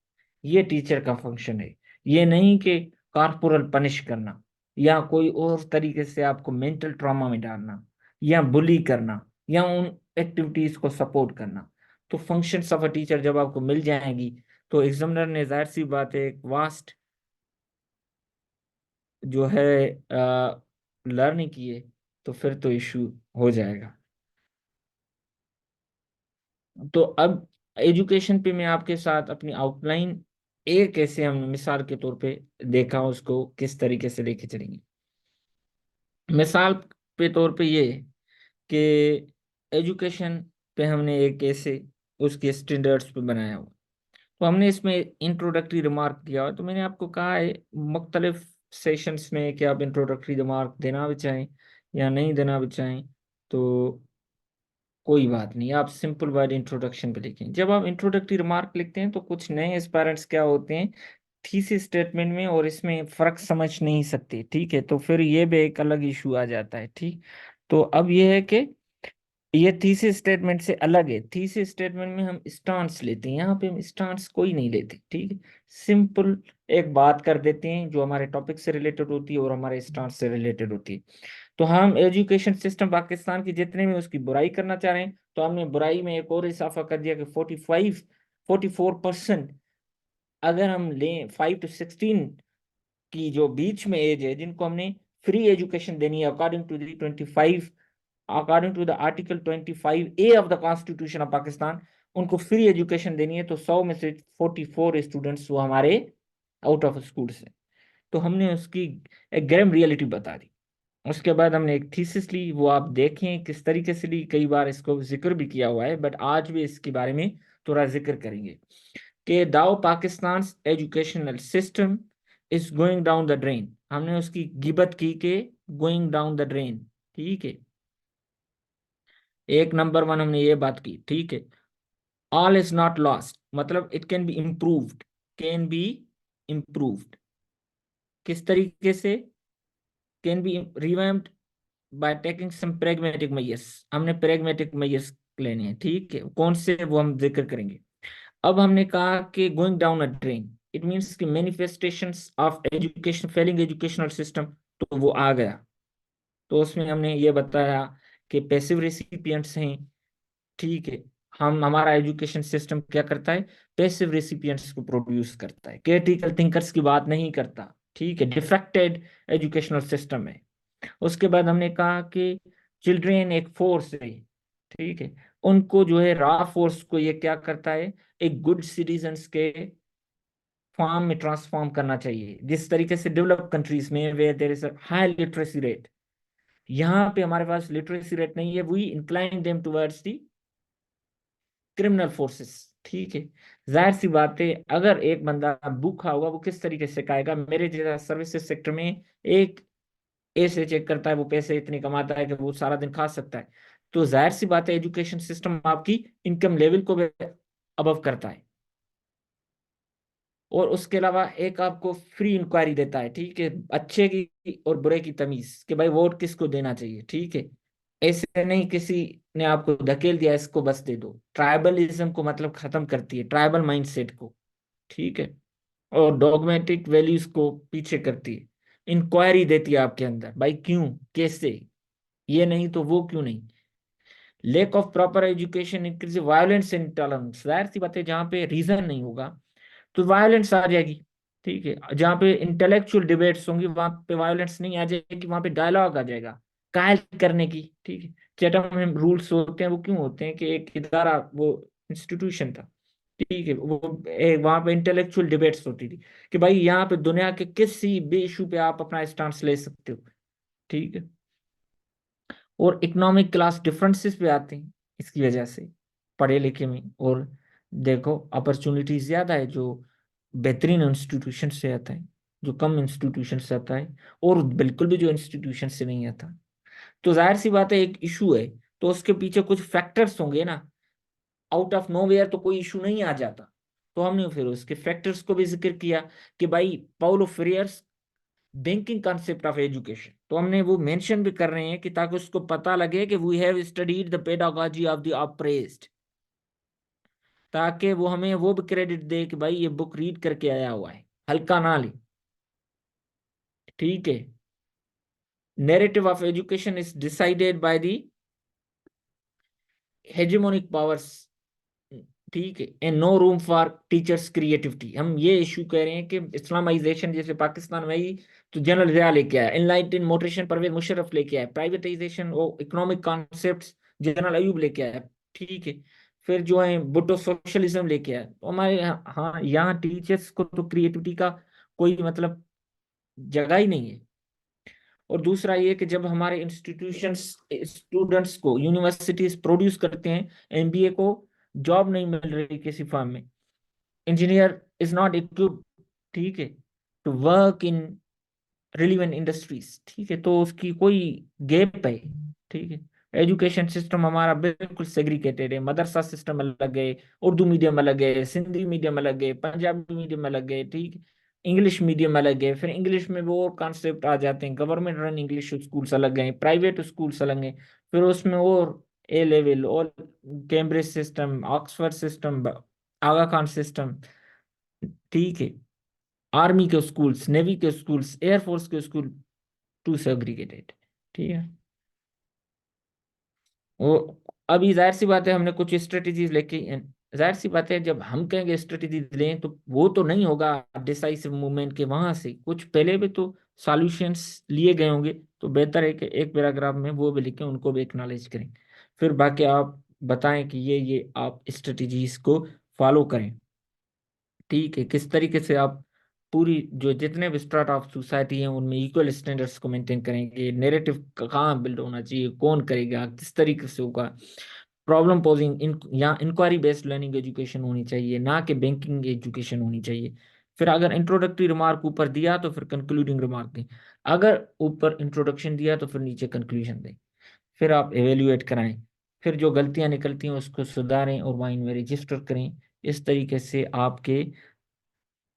ये टीचर का फंक्शन है। ये नहीं कि कॉर्पोरल पनिश करना, या कोई और तरीके से आपको मेंटल ट्रॉमा में डालना, या बुली करना, या उन एक्टिविटीज को सपोर्ट करना। तो फंक्शंस ऑफ अ टीचर जब आपको मिल जाएंगी, तो एग्जामिनर ने जाहिर सी बात है एक वास्ट जो है लर्निंग की है, तो फिर तो इशू हो जाएगा। तो अब एजुकेशन पे मैं आपके साथ अपनी आउटलाइन एक ऐसे हम मिसाल के तौर पे देखा, उसको किस तरीके से लेके चलेंगे। मिसाल पे तौर पे ये है कि एजुकेशन पे हमने एक ऐसे उसके स्टैंडर्ड्स पे बनाया हुआ, तो हमने इसमें इंट्रोडक्टरी रिमार्क दिया हुआ। तो मैंने आपको कहा है मुख्तलिफ सेशंस में कि आप इंट्रोडक्टरी रिमार्क देना भी चाहें या नहीं देना भी चाहें, तो कोई बात नहीं, आप सिंपल वर्ड इंट्रोडक्शन पे लिखें। जब आप इंट्रोडक्टरी रिमार्क लिखते हैं, तो कुछ नए एस्पायरेंट्स क्या होते हैं, थीसिस स्टेटमेंट में और इसमें फर्क समझ नहीं सकते। ठीक है, तो फिर ये भी एक अलग इशू आ जाता है। ठीक, तो अब ये है कि ये थीसिस स्टेटमेंट से अलग है। थीसिस स्टेटमेंट में हम स्टांस लेते हैं, यहाँ पे हम स्टांस कोई नहीं लेते। ठीक है, सिंपल एक बात कर देते हैं जो हमारे टॉपिक से रिलेटेड होती है और हमारे स्टांस से रिलेटेड होती है। तो हम एजुकेशन सिस्टम पाकिस्तान की जितने में उसकी बुराई करना चाह रहे हैं, तो हमने बुराई में एक और इजाफा कर दिया कि 44% अगर हम लें 5 to 16 की जो बीच में एज है, जिनको हमने फ्री एजुकेशन देनी है according to the article 25A of the constitution of Pakistan, उनको फ्री एजुकेशन देनी है, तो 100 में से 44 स्टूडेंट्स वो हमारे आउट ऑफ स्कूल से। तो हमने उसकी एक ग्रैम रियलिटी बता दी। उसके बाद हमने एक थीसिस ली, वो आप देखें किस तरीके से ली, कई बार इसको जिक्र भी किया हुआ है, बट आज भी इसके बारे में थोड़ा जिक्र करेंगे कि दाओ Pakistan educational system is going down the drain. हमने उसकी गिबत की कि गोइंग डाउन द ड्रेन। ठीक है, एक नंबर वन हमने ये बात की। ठीक है, ऑल इज नॉट लॉस्ट, मतलब it can be improved, can be improved किस तरीके से, can be revamped by taking some pragmatic measures। हमने pragmatic measures लेने हैं। ठीक है, कौन से वो हम जिक्र करेंगे। अब हमने कहा कि going down a drain, it means कि manifestations of education failing educational system, तो वो आ गया। तो उसमें हमने ये बताया कि पैसिव रेसिपिएंट्स हैं। ठीक है, हम हमारा एजुकेशन सिस्टम क्या करता है, पैसिव रेसिपिएंट्स को प्रोड्यूस करता है, क्रिटिकल थिंकर्स की बात नहीं करता। ठीक है, डिफेक्टेड एजुकेशनल सिस्टम है। उसके बाद हमने कहा कि चिल्ड्रेन एक फोर्स है, ठीक है। उनको जो है रॉ फोर्स को ये क्या करता है, एक गुड सिटीजन्स के फॉर्म में ट्रांसफॉर्म करना चाहिए, जिस तरीके से डेवलप कंट्रीज में where there is high literacy rate, यहाँ पे हमारे पास लिटरेसी रेट नहीं है, we incline them towards the criminal forces. ठीक है। जाहिर सी बात है, अगर एक बंदा भूखा होगा वो किस तरीके से खाएगा, मेरे जैसा सर्विसेज सेक्टर में एक ऐसे चेक करता है, वो पैसे इतने कमाता है कि वो सारा दिन खा सकता है। तो जाहिर सी बात है, एजुकेशन सिस्टम आपकी इनकम लेवल को अबव करता है। और उसके अलावा एक आपको फ्री इंक्वायरी देता है, ठीक है, अच्छे की और बुरे की तमीज, कि भाई वोट किसको देना चाहिए। ठीक है। ऐसे नहीं किसी ने आपको धकेल दिया इसको बस दे दो, ट्राइबलिज्म को मतलब खत्म करती है, ट्राइबल माइंडसेट को। ठीक है। और डॉगमेटिक वैल्यूज को पीछे करती है, इंक्वायरी देती है आपके अंदर, भाई क्यों, कैसे, ये नहीं तो वो क्यों नहीं। Lake of proper education increase violence and intolerance. जाहिर सी बात है, जहाँ पे रीजन नहीं होगा तो वायलेंस आ जाएगी। ठीक है। जहाँ पे इंटेलेक्चुअल डिबेट्स होंगी वहां पे वायलेंस नहीं आ जाएगी, वहां पे डायलॉग आ जाएगा कायल करने की। ठीक है। चैथम में रूल्स होते हैं, वो क्यों होते हैं कि एक इदारा, वो इंस्टीट्यूशन था। ठीक है। वो वहां पे इंटेलेक्चुअल डिबेट्स होती थी कि भाई यहाँ पे दुनिया के किसी भी इशू पे आप अपना स्टांस ले सकते हो। ठीक है। और इकोनॉमिक क्लास डिफरेंसेस भी आते हैं इसकी वजह से, पढ़े लिखे में। और देखो, अपॉर्चुनिटीज ज्यादा है जो बेहतरीन इंस्टीट्यूशन से आता है, जो कम इंस्टीट्यूशन से आता है, और बिल्कुल भी जो इंस्टीट्यूशन से नहीं आता। तो जाहिर सी बात है, एक इशू है तो उसके पीछे कुछ फैक्टर्स होंगे ना, आउट ऑफ नोवेयर तो कोई इशू नहीं आ जाता। तो हमने फिर उसके फैक्टर्स को भी जिक्र किया कि भाई Paulo Freire's banking concept of education, तो हमने वो मेंशन भी कर रहे हैं कि ताकि उसको पता लगे कि we have studied the pedagogy of the oppressed, ताकि वो हमें वो भी क्रेडिट दे कि भाई ये बुक रीड करके आया हुआ है, हल्का ना ले। ठीक है। Narrative of education is decided by the hegemonic powers. ठीक है। And no room for teachers creativity, हम ये इशू कह रहे हैं कि इस्लामाइजेशन जैसे पाकिस्तान में आई तो जनरल ज़िया लेके आया, इनलाइटन मोटेशन परवेज मुशर्रफ लेके आया, प्राइवेटाइजेशन और इकोनॉमिक कॉन्सेप्ट्स जनरल अयूब लेके आया। ठीक है। फिर जो है भुट्टो सोशलिज्म लेके आया। तो हमारे हाँ, यहाँ टीचर्स को तो क्रिएटिविटी का कोई मतलब जगह ही नहीं है। और दूसरा ये कि जब हमारे इंस्टीट्यूशंस स्टूडेंट्स को, यूनिवर्सिटीज प्रोड्यूस करते हैं एमबीए को, जॉब नहीं मिल रही किसी फर्म में, इंजीनियर इज नॉट इक्विप्ड, ठीक है, to work in relevant industries. ठीक है। तो उसकी कोई गैप है। ठीक है। एजुकेशन सिस्टम हमारा बिल्कुल सेग्रीगेटेड है, मदरसा सिस्टम अलग है, उर्दू मीडियम अलग है, सिंधी मीडियम अलग है, पंजाबी मीडियम अलग है, ठीक है, इंग्लिश मीडियम अलग है। फिर इंग्लिश में वो और कॉन्सेप्ट आ जाते हैं, गवर्नमेंट रन इंग्लिश स्कूल्स अलग हैं, प्राइवेट स्कूल्स अलग हैं। फिर उसमें और ए लेवल और कैम्ब्रिज सिस्टम, ऑक्सफोर्ड सिस्टम, आगा खान सिस्टम। ठीक है। आर्मी के स्कूल्स, नेवी के स्कूल्स, एयरफोर्स के स्कूल, टू सेग्रीगेटेड। ठीक है। वो अभी जाहिर सी बात है, हमने कुछ स्ट्रेटेजीज लेके, जाहिर सी बात है जब हम कहेंगे स्ट्रेटेजीज लें तो वो तो नहीं होगा डिसाइसिव मूवमेंट के वहां से, कुछ पहले भी तो सॉल्यूशंस लिए गए होंगे। तो बेहतर है कि एक पैराग्राफ में वो भी लिखें, उनको भी एक्नॉलेज करें, फिर बाकी आप बताएं कि ये आप स्ट्रेटेजीज को फॉलो करें। ठीक है। किस तरीके से आप पूरी जो जितने भी स्ट्राटा ऑफ सोसाइटी हैं उनमें इक्वल स्टैंडर्ड्स को मेंटेन करेंगे, नेरेटिव कहाँ बिल्ड होना चाहिए, कौन करेगा, किस तरीके से होगा, प्रॉब्लम पोजिंग या इंक्वायरी बेस्ड लर्निंग एजुकेशन होनी चाहिए, ना कि बैंकिंग एजुकेशन होनी चाहिए। फिर अगर इंट्रोडक्टरी रिमार्क ऊपर दिया तो फिर कंक्लूडिंग रिमार्क दें, अगर ऊपर इंट्रोडक्शन दिया तो फिर नीचे कंक्लूजन दें। फिर आप एवेल्युएट कराएं, फिर जो गलतियां निकलती हैं उसको सुधारें और माइंड में रजिस्टर करें। इस तरीके से आपके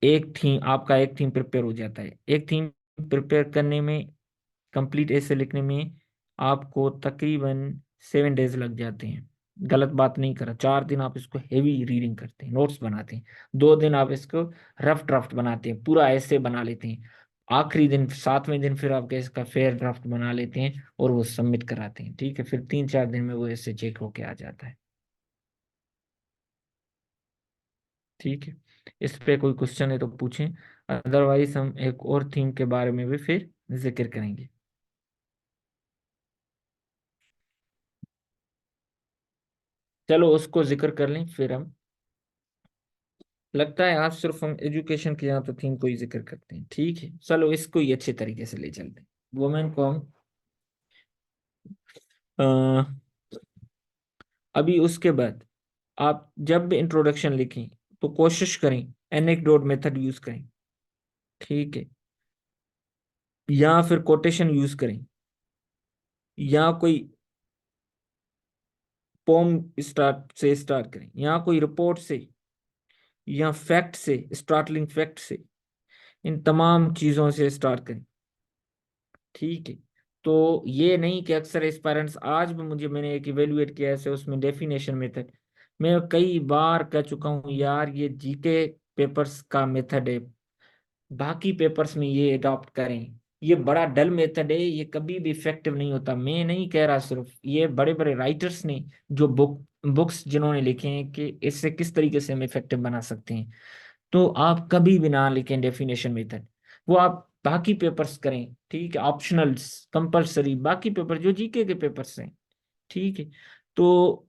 एक थीम, आपका एक थीम प्रिपेयर हो जाता है। एक थीम प्रिपेयर करने में, कंप्लीट ऐसे लिखने में आपको तकरीबन 7 डेज लग जाते हैं। गलत बात नहीं करा, 4 दिन आप इसको हेवी रीडिंग करते हैं, नोट्स बनाते हैं, 2 दिन आप इसको रफ ड्राफ्ट बनाते हैं, पूरा ऐसे बना लेते हैं, आखिरी दिन 7वें दिन फिर आप इसका फेयर ड्राफ्ट बना लेते हैं और वो सबमिट कराते हैं। ठीक है। फिर 3-4 दिन में वो ऐसे चेक होके आ जाता है। ठीक है। इस पे कोई क्वेश्चन है तो पूछें, अदरवाइज हम एक और थीम के बारे में भी फिर जिक्र करेंगे। चलो उसको जिक्र कर लें फिर हम। लगता है आज सिर्फ हम एजुकेशन के यहाँ तो थीम को ही जिक्र करते हैं, ठीक है, चलो इसको ही अच्छे तरीके से ले चलते हैं। वुमेन को हम अ, अभी उसके बाद आप जब भी इंट्रोडक्शन लिखें तो कोशिश करें एनेक्डोट मेथड यूज करें, ठीक है, या फिर कोटेशन यूज करें, या कोई पोम स्टार्ट करें, या कोई रिपोर्ट से, या फैक्ट से, स्टार्टलिंग फैक्ट से, इन तमाम चीजों से स्टार्ट करें, ठीक है। तो ये नहीं कि अक्सर एस्पायरेंट्स आज भी मुझे, मैंने एक इवेल्युएट किया है उसमें डेफिनेशन मेथड, मैं कई बार कह चुका हूँ यार ये जीके पेपर्स का मेथड है, बाकी पेपर्स में ये अडॉप्ट करें, ये बड़ा डल मेथड है, ये कभी भी इफेक्टिव नहीं होता। मैं नहीं कह रहा, सिर्फ ये बड़े बड़े राइटर्स ने जो बुक्स जिन्होंने लिखे हैं कि इससे किस तरीके से हम इफेक्टिव बना सकते हैं, तो आप कभी भी ना लिखें डेफिनेशन मेथड, वो आप बाकी पेपर्स करें, ठीक है, ऑप्शनल्स कंपलसरी बाकी पेपर जो जीके के पेपर्स हैं, ठीक है, तो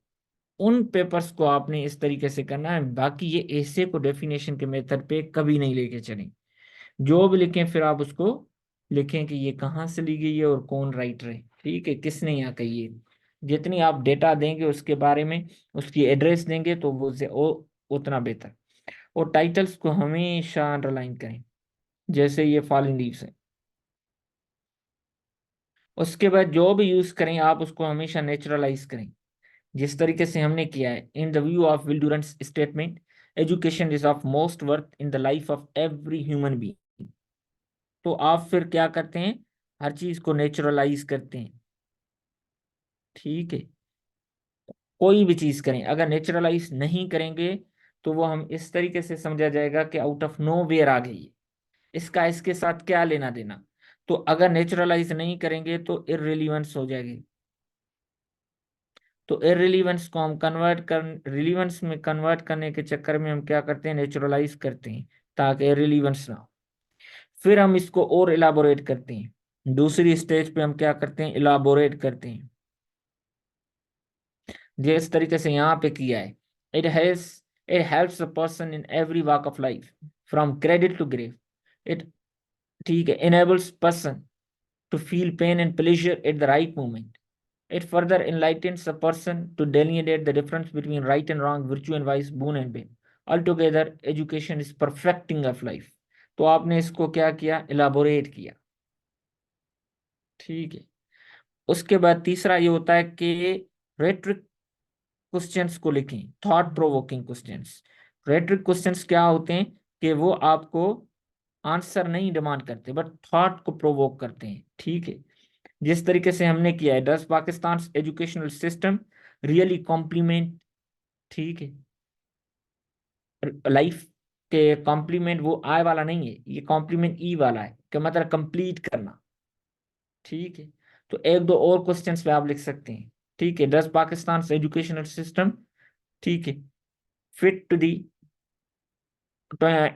उन पेपर्स को आपने इस तरीके से करना है, बाकी ये ऐसे को डेफिनेशन के मेथड पे कभी नहीं लेके चलें। जो भी लिखें फिर आप उसको लिखें कि ये कहाँ से ली गई है और कौन राइटर है, ठीक है, किसने यहाँ कही है। जितनी आप डेटा देंगे उसके बारे में, उसकी एड्रेस देंगे तो वो उतना बेहतर। और टाइटल्स को हमेशा अंडरलाइन करें, जैसे ये फॉलिंग लीव्स है। उसके बाद जो भी यूज करें आप उसको हमेशा नेचुरलाइज करें, जिस तरीके से हमने किया है। In the view of Will Durant's statement, education is of most worth in the life of every human being. तो आप फिर क्या करते हैं, हर चीज को नेचुरलाइज करते हैं, ठीक है। कोई भी चीज करें, अगर नेचुरलाइज नहीं करेंगे तो वो हम इस तरीके से समझा जाएगा कि आउट ऑफ नो वेयर आ गई है, इसका इसके साथ क्या लेना देना। तो अगर नेचुरलाइज नहीं करेंगे तो इररिलीवेंस हो जाएगी। तो इररिलीवेंस को हम कन्वर्ट कर रिलीवेंस में कन्वर्ट करने के चक्कर में हम क्या करते हैं, नेचुरलाइज करते हैं ताकि इररिलीवेंस ना हो। फिर हम इसको और इलाबोरेट करते हैं, दूसरी स्टेज पे हम क्या करते हैं, इलाबोरेट करते हैं, जिस तरीके से यहाँ पे किया है। It has it helps a person in every walk of life from credit to grave. It, ठीक है, enables person to feel pain and pleasure at the right moment. It further enlightens a person to delineate the difference between right and wrong, virtue and vice, boon and bane. Altogether, education is perfecting of life. तो आपने इसको क्या किया, elaborate किया, ठीक है। उसके बाद तीसरा ये होता है कि रेट्रिक क्वेश्चंस को लिखें, thought provoking questions. Rhetoric questions क्या होते हैं कि वो आपको आंसर नहीं डिमांड करते बट थॉट को प्रोवोक करते हैं, ठीक है। जिस तरीके से हमने किया है, does Pakistan educational system really complement, ठीक है, लाइफ के कॉम्प्लीमेंट, वो आय वाला नहीं है, ये कॉम्प्लीमेंट ई वाला है, क्या मतलब कंप्लीट करना, ठीक है। तो एक दो और क्वेश्चंस पे आप लिख सकते हैं, ठीक है, डज पाकिस्तान एजुकेशनल सिस्टम, ठीक है, fit to the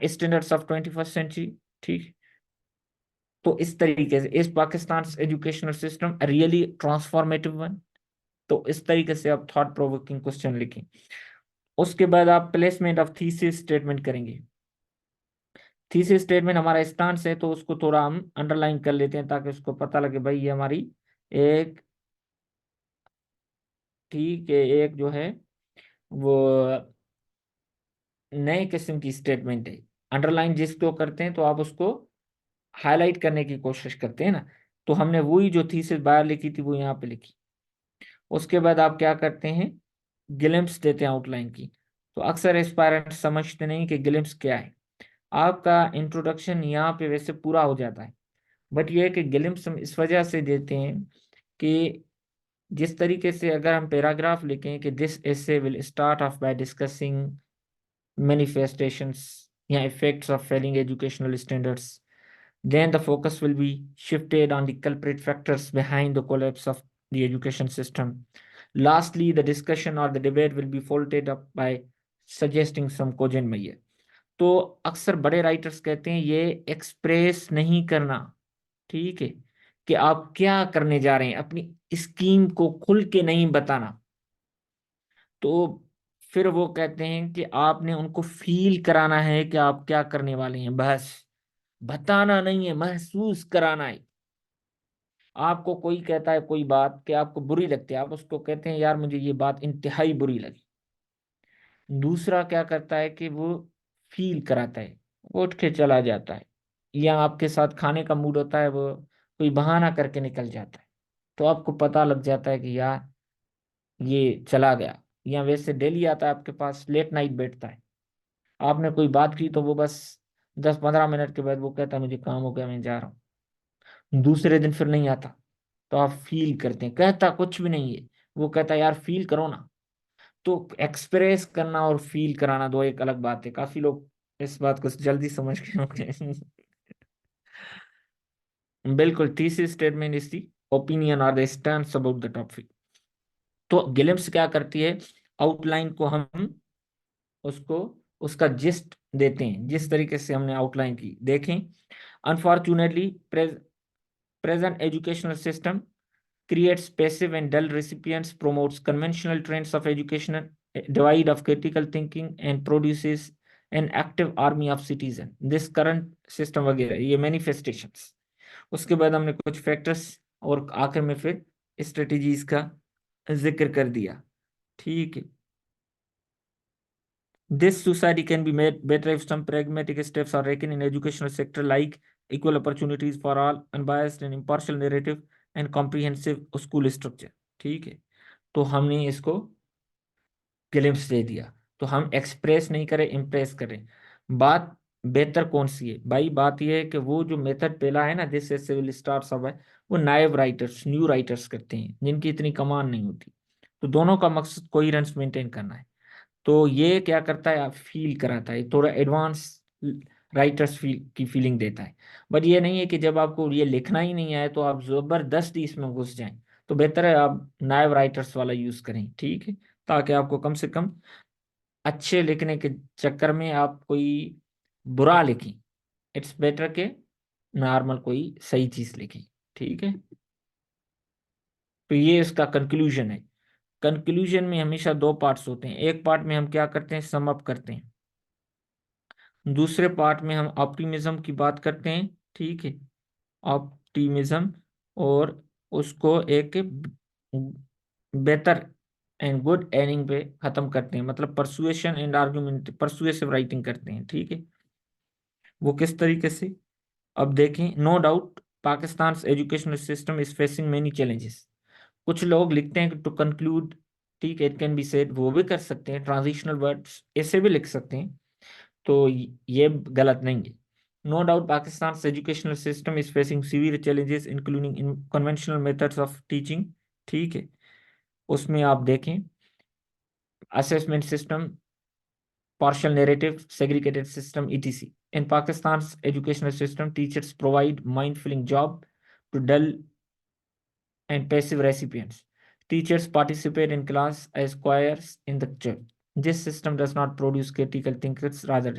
standards of 21st century, ठीक। तो इस तरीके से, इस Pakistan educational system really transformative one. तो इस तरीके से आप थॉट प्रोवोकिंग क्वेश्चन लिखें। उसके बाद आप प्लेसमेंट ऑफ थीसिस स्टेटमेंट करेंगे। थीसिस स्टेटमेंट हमारा स्टांस है तो उसको थोड़ा हम अंडरलाइन कर लेते हैं ताकि उसको पता लगे भाई ये हमारी एक, ठीक है, एक जो है वो नए किस्म की स्टेटमेंट है। अंडरलाइन जिसको करते हैं तो आप उसको हाईलाइट करने की कोशिश करते हैं ना। तो हमने वही जो थीसिस बाहर लिखी थी वो यहाँ पे लिखी। उसके बाद आप क्या करते हैं, ग्लिम्स देते हैं आउटलाइन की। तो अक्सर एस्पायरेंट्स समझते नहीं कि ग्लिम्स क्या है। आपका इंट्रोडक्शन यहाँ पे वैसे पूरा हो जाता है, बट ये है कि ग्लिम्स हम इस वजह से देते हैं कि जिस तरीके से अगर हम पैराग्राफ लिखें कि this essay will start off by discussing manifestations या effects of failing educational standards, then the focus will be shifted on the culprit factors behind the collapse of the education system. Lastly, the discussion or the debate will be followed up by suggesting some cogent measure. तो अक्सर बड़े writers कहते हैं ये express नहीं करना, ठीक है, कि आप क्या करने जा रहे हैं, अपनी स्कीम को खुल के नहीं बताना। तो फिर वो कहते हैं कि आपने उनको फील कराना है कि आप क्या करने वाले हैं, बस बताना नहीं है, महसूस कराना है। आपको कोई कहता है कोई बात कि आपको बुरी लगती है, आप उसको कहते हैं यार मुझे ये बात इंतहाई बुरी लगी। दूसरा क्या करता है कि वो फील कराता है, वो उठ के चला जाता है, या आपके साथ खाने का मूड होता है, वो कोई बहाना करके निकल जाता है। तो आपको पता लग जाता है कि यार ये चला गया। या वैसे डेली आता है आपके पास, लेट नाइट बैठता है, आपने कोई बात की तो वो बस 10-15 मिनट के बाद वो कहता है मुझे काम हो गया मैं जा रहा हूँ, दूसरे दिन फिर नहीं आता। तो आप फील करते हैं, कहता कुछ भी नहीं है, वो कहता है यार फील करो ना। तो एक्सप्रेस करना और फील कराना दो एक अलग बात है, काफी लोग इस बात को जल्दी समझ गए होंगे। बिल्कुल, thesis statement is the opinion और the stand about the topic. तो ग्लिम्स क्या करती है, आउटलाइन को हम उसको उसका जिस्ट देते हैं, जिस तरीके से हमने आउटलाइन की देखें। Unfortunately present educational system creates passive and dull recipients, promotes conventional trends of education, divide of critical thinking, and produces an active army of citizen. This current system वगैरह, ये manifestations। उसके बाद हमने कुछ फैक्टर्स और आखिर में फिर स्ट्रेटजीज का जिक्र कर दिया। ठीक है। This society can be made better if some pragmatic steps are taken in educational sector like equal opportunities for all, unbiased and impartial narrative, and comprehensive school structure। ठीक है। तो हमने इसको ग्लिम्स दे दिया। तो हम एक्सप्रेस नहीं करें, इम्प्रेस करें। बात बेहतर कौन सी है भाई, बात यह है कि वो जो मेथड पहला है ना, जिससे सिविल स्टार्ट सब है, वो नायब राइटर्स, न्यू राइटर्स करते हैं जिनकी इतनी कमान नहीं होती। तो दोनों का मकसद कोहेरेंस मेंटेन करना है। तो ये क्या करता है, आप फील कराता है, थोड़ा एडवांस राइटर्स की फीलिंग देता है। बट ये नहीं है कि जब आपको ये लिखना ही नहीं आए तो आप जबरदस्ती इसमें घुस जाएं। तो बेहतर है आप नायब राइटर्स वाला यूज करें, ठीक है, ताकि आपको कम से कम अच्छे लिखने के चक्कर में आप कोई बुरा लिखें, इट्स बेटर के नॉर्मल कोई सही चीज लिखें। ठीक है। तो ये इसका कंक्लूजन है। कंक्लूजन में हमेशा दो पार्ट्स होते हैं, एक पार्ट में हम क्या करते हैं, सम अप करते हैं, दूसरे पार्ट में हम ऑप्टिमिज्म की बात करते हैं। ठीक है, ऑप्टिमिज्म, और उसको एक बेहतर एंड गुड एंडिंग पे खत्म करते हैं, मतलब persuasion and argument, persuasive writing करते हैं। ठीक है। वो किस तरीके से, अब देखें। No doubt Pakistan educational system is facing many challenges. कुछ लोग लिखते हैं कि टू कंक्लूड, ठीक है, इट कैन बी सेड, वो भी कर सकते हैं, ट्रांजिशनल वर्ड्स ऐसे भी लिख सकते हैं। तो ये गलत नहीं है। No doubt Pakistan educational system is facing severe challenges including in conventional methods of teaching. ठीक है। उसमें आप देखें assessment system, partial narrative, segregated system, etc. In Pakistan's educational system, teachers provide mind-filling job to dull and passive recipients. Teachers participate in class as choirs in the church. This system does not produce critical thinkers, rather,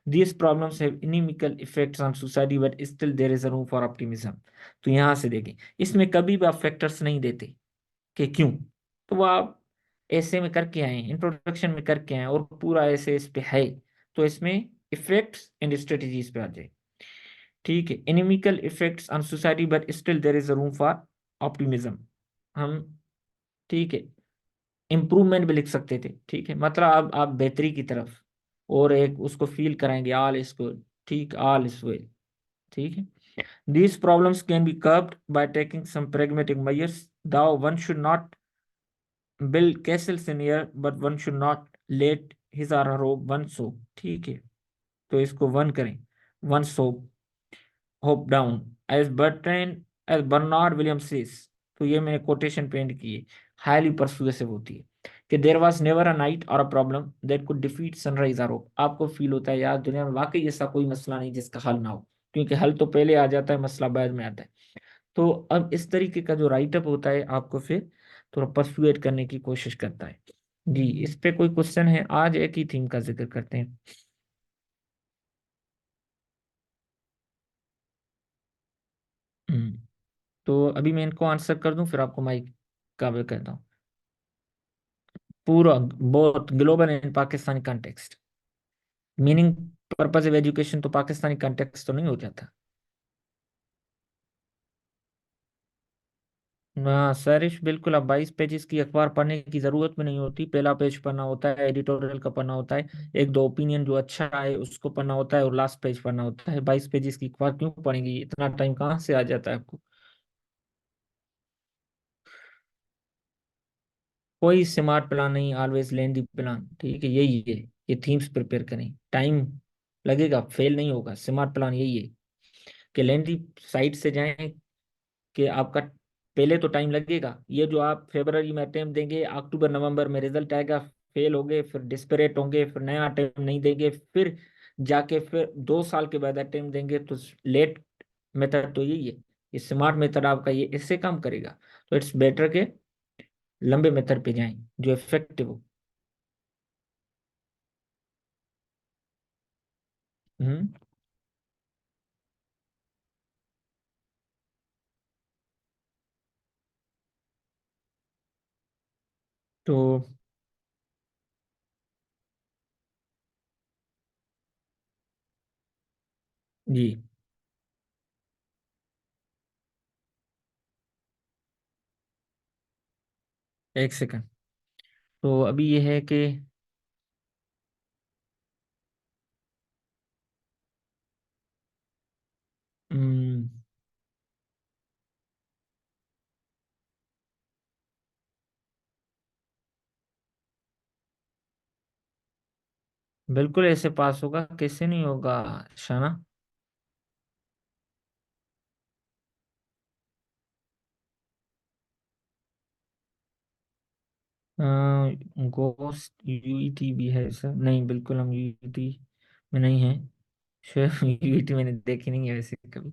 these problems have inimical effects on society, but still there is a room for optimism. तो यहाँ से देखें, इसमें कभी भी आप factors नहीं देते कि क्यों, तो वो आप ऐसे में करके आए, इंट्रोडक्शन में करके आए और पूरा ऐसे इस पे है। तो इसमें इफेक्ट्स एंड स्ट्रेटजीज पे आ जाए। ठीक है, inimical effects on society but still there is a room for optimism. हम, ठीक है, इम्प्रूवमेंट भी लिख सकते थे। ठीक है, मतलब आप बेहतरी की तरफ और एक उसको फील कराएंगे, ऑल इज गुड, ठीक, ऑल इज वेल। ठीक है। These problems can be curbed by taking some pragmatic measures. Thou one should not build castles in air, but one should not let his or her hope one so। ठीक है। तो इसको वन करें, one so hope down, as Bertrand, as Bernard William says. तो ये मैंने quotation paint की है, हाईली परसुएसिव होती है कि there was never a night और a problem that could defeat sunrise और होप। आपको फील होता है यार दुनिया में वाकई ऐसा कोई मसला नहीं जिसका हल ना हो, क्योंकि हल तो पहले आ जाता है, मसला बाद में आता है। तो अब इस तरीके का जो राइटअप होता है आपको फिर थोड़ा परसुएट करने की कोशिश करता है। जी, इस पे कोई क्वेश्चन है, आज एक ही थीम का जिक्र करते हैं। हम्म, तो अभी मैं इनको आंसर कर दूं फिर आपको माइक का भी कहता हूँ। पूरा, बहुत global and Pakistani context. Meaning purpose of education तो पाकिस्तानी कंटेक्स्ट तो नहीं हो जाता। हाँ सरिश, बिल्कुल। अब 22 पेजेस की अखबार पढ़ने की जरूरत भी नहीं होती। पहला पेज पढ़ना होता है, एडिटोरियल का पढ़ना होता है, एक दो ओपिनियन जो अच्छा है उसको पढ़ना होता है, और लास्ट पेज पढ़ना होता है। 22 पेजेस की अखबार क्यों पढ़ेंगी? इतना टाइम कहाँ से आ जाता है आपको? कोई स्मार्ट प्लान नहीं, ऑलवेज लेंदी प्लान। ठीक है, यही है। ये थीम्स प्रिपेयर करें, टाइम लगेगा, फेल नहीं होगा। स्मार्ट प्लान यही है कि लेंदी साइड से जाएं, कि आपका पहले तो टाइम लगेगा। ये जो आप फरवरी में अटेम्प्ट देंगे, अक्टूबर नवंबर में रिजल्ट आएगा, फेल होंगे, फिर डिस्परेट होंगे, फिर नया अटेम्प्ट नहीं देंगे, फिर जाके फिर 2 साल के बाद अटेम्प्ट देंगे, तो लेट मेथड तो यही है। ये स्मार्ट मेथड आपका ये इससे काम करेगा। तो इट्स बेटर के लंबे मेथड पे जाएं जो इफेक्टिव हो। हम्म। तो जी, एक सेकंड। तो अभी ये है कि हम्म, बिल्कुल ऐसे पास होगा, कैसे नहीं होगा शाना? गोस्ट यूईटी भी है सर? नहीं, बिल्कुल हम यूईटी में नहीं है। शायद यूईटी मैंने देखी नहीं है वैसे कभी।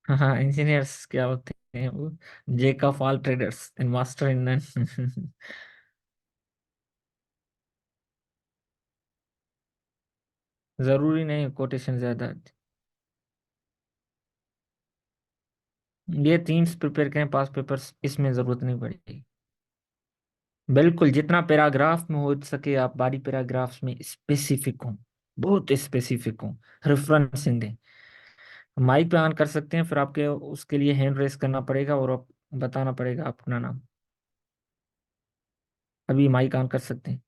हाँ, इंजीनियर्स क्या होते हैं वो? Jack of all traders and master in none. जरूरी नहीं कोटेशन ज्यादा। ये थीम्स प्रिपेयर करें, पास पेपर्स इसमें जरूरत नहीं पड़ेगी। बिल्कुल, जितना पैराग्राफ में हो सके आप बॉडी पैराग्राफ्स में स्पेसिफिक हो, बहुत स्पेसिफिक हो, रेफरेंसिंग दें। माइक पे ऑन कर सकते हैं, फिर आपके उसके लिए हैंड रेस करना पड़ेगा और आप बताना पड़ेगा अपना नाम। अभी माइक ऑन कर सकते हैं।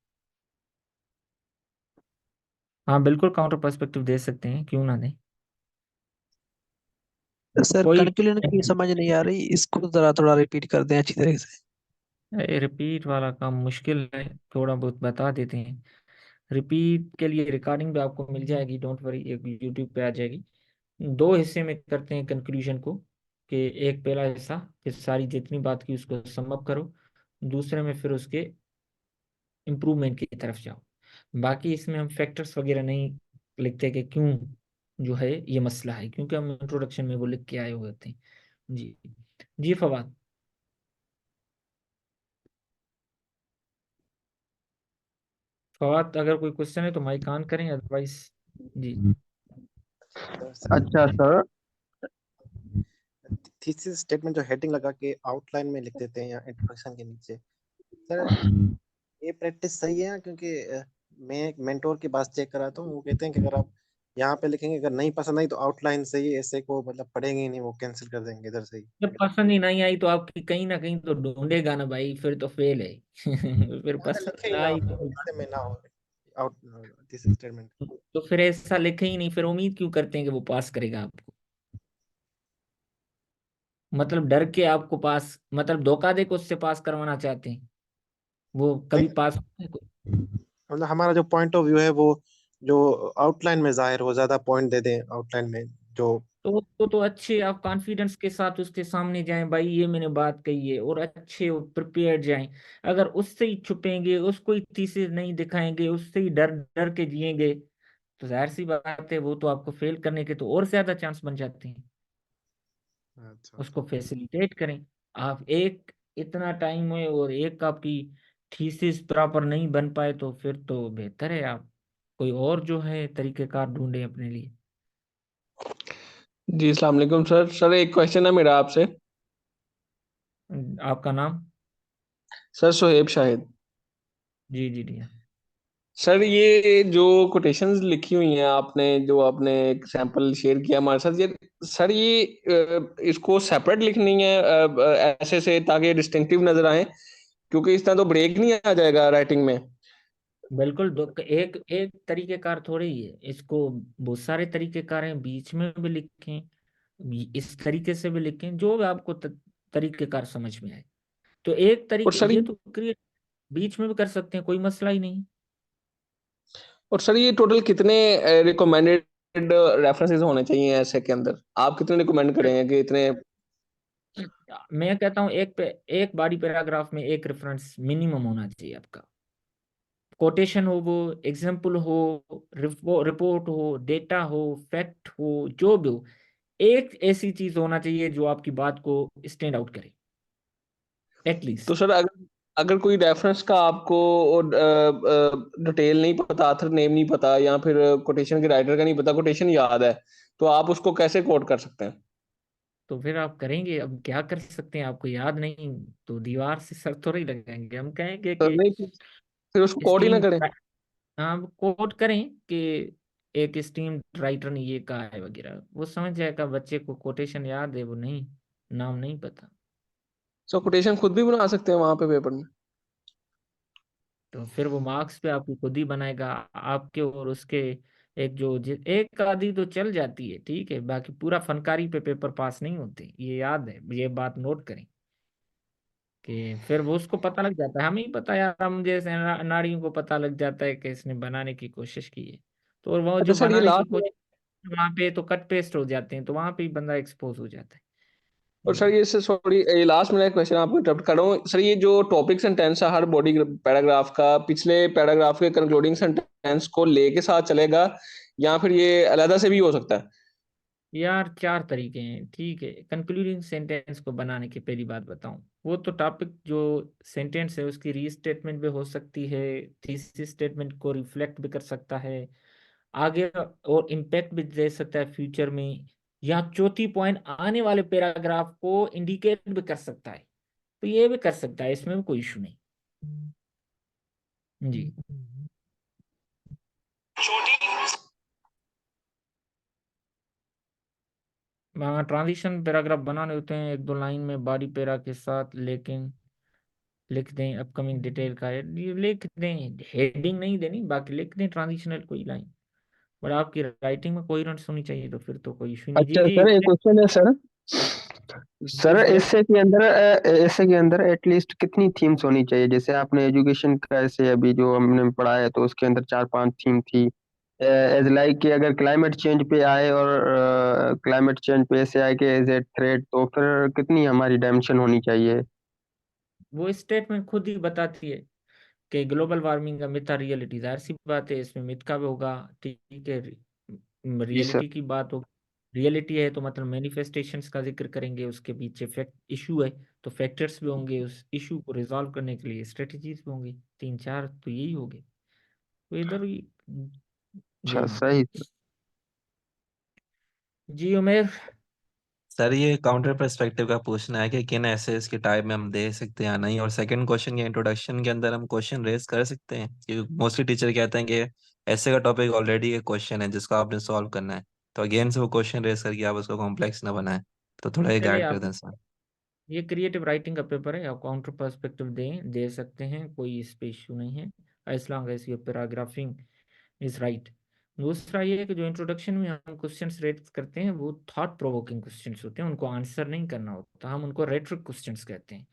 हाँ बिल्कुल, काउंटर पर्सपेक्टिव दे सकते हैं, क्यों ना दें। सर कोई कंक्लूजन की समझ नहीं आ रही, इसको जरा थोड़ा रिपीट कर दें अच्छी तरीके से। रिपीट वाला काम मुश्किल है, थोड़ा बहुत बता देते हैं। रिपीट के लिए रिकॉर्डिंग भी आपको मिल जाएगी, डोंट वरी, एक यूट्यूब पे आ जाएगी। दो हिस्से में करते हैं कंक्लूजन को, कि एक पहला हिस्सा कि सारी जितनी बात की उसको सम अप करो, दूसरे में फिर उसके इम्प्रूवमेंट की तरफ जाओ। बाकी इसमें हम फैक्टर्स वगैरह नहीं लिखते कि क्यों जो है ये मसला है, क्योंकि हम इंट्रोडक्शन में वो लिख के आए हुए होते हैं। जी। जी फवाद। फवाद, अगर कोई क्वेश्चन है तो माइक ऑन करें, अदरवाइज। जी। अच्छा सर। थीसिस स्टेटमेंट जो हेडिंग लगा के आउटलाइन में लिख देते हैं या इंट्रोडक्शन के नीचे, सर ये प्रैक्टिस सही है? क्योंकि मैं एक मेंटोर के पास चेक कराता हूँ, वो कहते हैं कि अगर आप यहाँ पे लिखेंगे, अगर नहीं पसंद आई तो आउटलाइन से ही ऐसे को मतलब पढ़ेंगे ही नहीं, वो कैंसिल कर देंगे इधर से ही। जब पसंद ही नहीं आई तो आपकी कहीं ना कहीं तो ढूंढेगा ना भाई, फिर तो फेल है। फिर यहाँ पे पसंद लिखे ही ना ना आई हो, तो इससे में ना हो आउट दिस स्टेटमेंट। फिर ऐसा लिखे ही नहीं, फिर उम्मीद क्यों करते हैं कि वो पास करेगा आपको? मतलब डर के आपको पास, मतलब धोखा दे के उससे पास करवाना चाहते हैं। वो नहीं, कभी पास होता है कोई? मतलब हमारा जो पॉइंट ऑफ व्यू है वो जो आउटलाइन में जाहिर हो, ज्यादा पॉइंट दे दें आउटलाइन में जो। तो उसको तो अच्छे आप कॉन्फिडेंस के साथ उसके सामने जाएं, भाई ये मैंने बात कही है, और अच्छे प्रिपेयर जाएं। अगर उससे ही छुपेंगे, उसको ही थीसिस नहीं दिखाएंगे, उससे ही डर डर के जिएंगे, तो जाहिर सी बात है वो तो आपको फेल करने के तो और ज्यादा चांस बन जाते हैं। अच्छा उसको अच्छा। फैसिलिटेट करें। आप एक, इतना टाइम है और एक आपकी थीसिस प्रॉपर नहीं बन पाए तो फिर तो बेहतर है आप कोई और जो है तरीकेकार ढूंढें अपने लिए। जी अस्सलाम वालेकुम सर। सर एक क्वेश्चन है मेरा आपसे। आपका नाम? सर सोहेब शाहिद। जी जी जी। सर ये जो कोटेशंस लिखी हुई हैं आपने, जो आपने एक सैंपल शेयर किया हमारे साथ, ये सर ये इसको सेपरेट लिखनी है ऐसे से, ताकि डिस्टिंक्टिव नजर आए, क्योंकि इस तरह तो ब्रेक नहीं आ जाएगा राइटिंग में। बिल्कुल एक एक तरीकेकार थोड़े ही है इसको, बहुत सारे तरीकेकार हैं, बीच में भी लिखें, इस तरीके से भी लिखें, जो भी आपको तरीकेकार समझ में आए। तो एक और तरीके सर ये तो क्रिएट बीच में भी कर सकते हैं, कोई मसला ही नहीं। ये टोटल कितने रिकमेंडेड रेफरेंसेस होने चाहिए ऐसे के अंदर? आप कितने रिकमेंड करेंगे कि इतने? मैं कहता हूँ एक बॉडी पैराग्राफ में एक रेफरेंस मिनिमम होना चाहिए आपका। कोटेशन हो, वो एग्जाम्पल हो, रिपोर्ट हो, डेटा हो, फैक्ट हो, जो भी हो, एक ऐसी चीज होना चाहिए जो आपकी बात को स्टैंड आउट करे तो एटलीस्ट। सर अगर अगर कोई रेफरेंस का आपको डिटेल नहीं पता, ऑथर नेम नहीं पता, या फिर कोटेशन के राइटर का नहीं पता, कोटेशन याद है, तो आप उसको कैसे कोट कर सकते हैं? तो फिर आप करेंगे, अब क्या कर सकते हैं, आपको याद नहीं तो दीवार से सर थोड़ा ही लगाएंगे, हम कहेंगे तो कि नहीं, फिर उसको कोड ही ना स्टीम, करें। हम कोट करें कि एक स्टीम राइटर ने ये कहा है वगैरह, वो समझ जाएगा। बच्चे को कोटेशन याद है, वो नहीं, नाम नहीं पता। सो कोटेशन खुद भी बना सकते हैं वहां पे पेपर में? तो फिर वो मार्क्स पे आपकी खुद ही बनाएगा, आपके और उसके एक एक आधी तो चल जाती है, ठीक है, बाकी पूरा फनकारी पे पेपर पास नहीं होते, ये याद है, ये बात नोट करें कि फिर वो उसको पता लग जाता है, हमें ही पता यार, हम जैसे नारियों को पता लग जाता है कि इसने बनाने की कोशिश की है। तो और वो अच्छा जो सर, ये बनाने की लास्ट में। कोशिश, वहां पे तो कट पेस्ट हो जाते हैं, तो वहां पे ही बंदा एक्सपोज हो जाता है। और सर जी। ये सर सॉरी, ये लास्ट में एक क्वेश्चन आपको इंटरप्ट कर रहा हूँ सर। ये जो टॉपिक सेंटेंस है हर बॉडी पैराग्राफ का, पिछले पैराग्राफ के कंक्लूडिंग सेंटेंस को लेके साथ चलेगा, या फिर ये अलग से भी हो सकता है? यार चार तरीके हैं, ठीक है, कंक्लूडिंग सेंटेंस को बनाने की। पहली बात बताऊं, वो तो टॉपिक जो सेंटेंस है उसकी रीस्टेटमेंट भी हो सकती है, थीसिस स्टेटमेंट को रिफ्लेक्ट भी कर सकता है आगे, और इम्पैक्ट भी दे सकता है फ्यूचर में, या चौथी पॉइंट आने वाले पैराग्राफ को इंडिकेट भी कर सकता है। तो ये भी कर सकता है, इसमें भी कोई इशू नहीं। जी। वहाँ ट्रांजिशन पैराग्राफ बनाने होते हैं एक दो लाइन में बॉडी पैरा के साथ, लेकिन लिख दें अपकमिंग डिटेल का है, ये लिख दें, हेडिंग नहीं देनी, बाकी लिख दें ट्रांजिशनल कोई लाइन। बट आपकी राइटिंग में कोई होनी चाहिए, तो फिर तो कोई इशू नहीं। जी अच्छा जी। सर, एक क्वेश्चन है सर। जी सर बोले। ऐसे के अंदर एटलीस्ट कितनी थीम्स होनी चाहिए? जैसे आपने एजुकेशन का ऐसे अभी जो हमने पढ़ा है तो उसके अंदर 4-5 थीम थी। एज लाइक कि अगर क्लाइमेट चेंज पे आए और क्लाइमेट चेंज पे ऐसे आए कि एज ए थ्रेट, तो फिर कितनी हमारी डायमेंशन होनी चाहिए? वो स्टेटमेंट खुद ही बताती है कि ग्लोबल वार्मिंग का मिथ रियलिटी, जाहिर सी बात है इसमें मिथ का भी होगा, ठीक है, जी सर। रियलिटी की बात हो। रियलिटी है तो मतलब मैनिफेस्टेशंस का जिक्र करेंगे, उसके पीछे फैक्ट इशू है तो फैक्टर्स भी होंगे, उस इशू को रिजॉल्व करने के लिए स्ट्रेटजीज भी होंगी, तीन चार तो यही होंगे। तो इधर ही। जी अच्छा हाँ। सही। जी उमेर। सर ये काउंटर पर्सपेक्टिव का पूछना है कि किन एसेस के टाइप में हम दे सकते हैं या नहीं, और सेकंड क्वेश्चन के इंट्रोडक्शन के अंदर हम क्वेश्चन रेज कर सकते हैं, क्योंकि मोस्टली टीचर कहते हैं कि ऐसे का टॉपिक ऑलरेडी एक क्वेश्चन है जिसको आपने सॉल्व करना है, तो अगेन से वो क्वेश्चन रेज करके आप उसको कॉम्प्लेक्स ना बनाएं। तो थोड़ा ये चलिए गाइड कर आप, दें सर। ये क्रिएटिव राइटिंग का पेपर है, आप काउंटर पर्सपेक्टिव दे सकते हैं, कोई इस पे इशू नहीं है, as long as your paragraphing is right. दूसरा ये है कि जो इंट्रोडक्शन में हम क्वेश्चंस रेट करते हैं वो थॉट प्रोवोकिंग क्वेश्चंस होते हैं, उनको आंसर नहीं करना होता, हम उनको रेट्रिक क्वेश्चंस कहते हैं।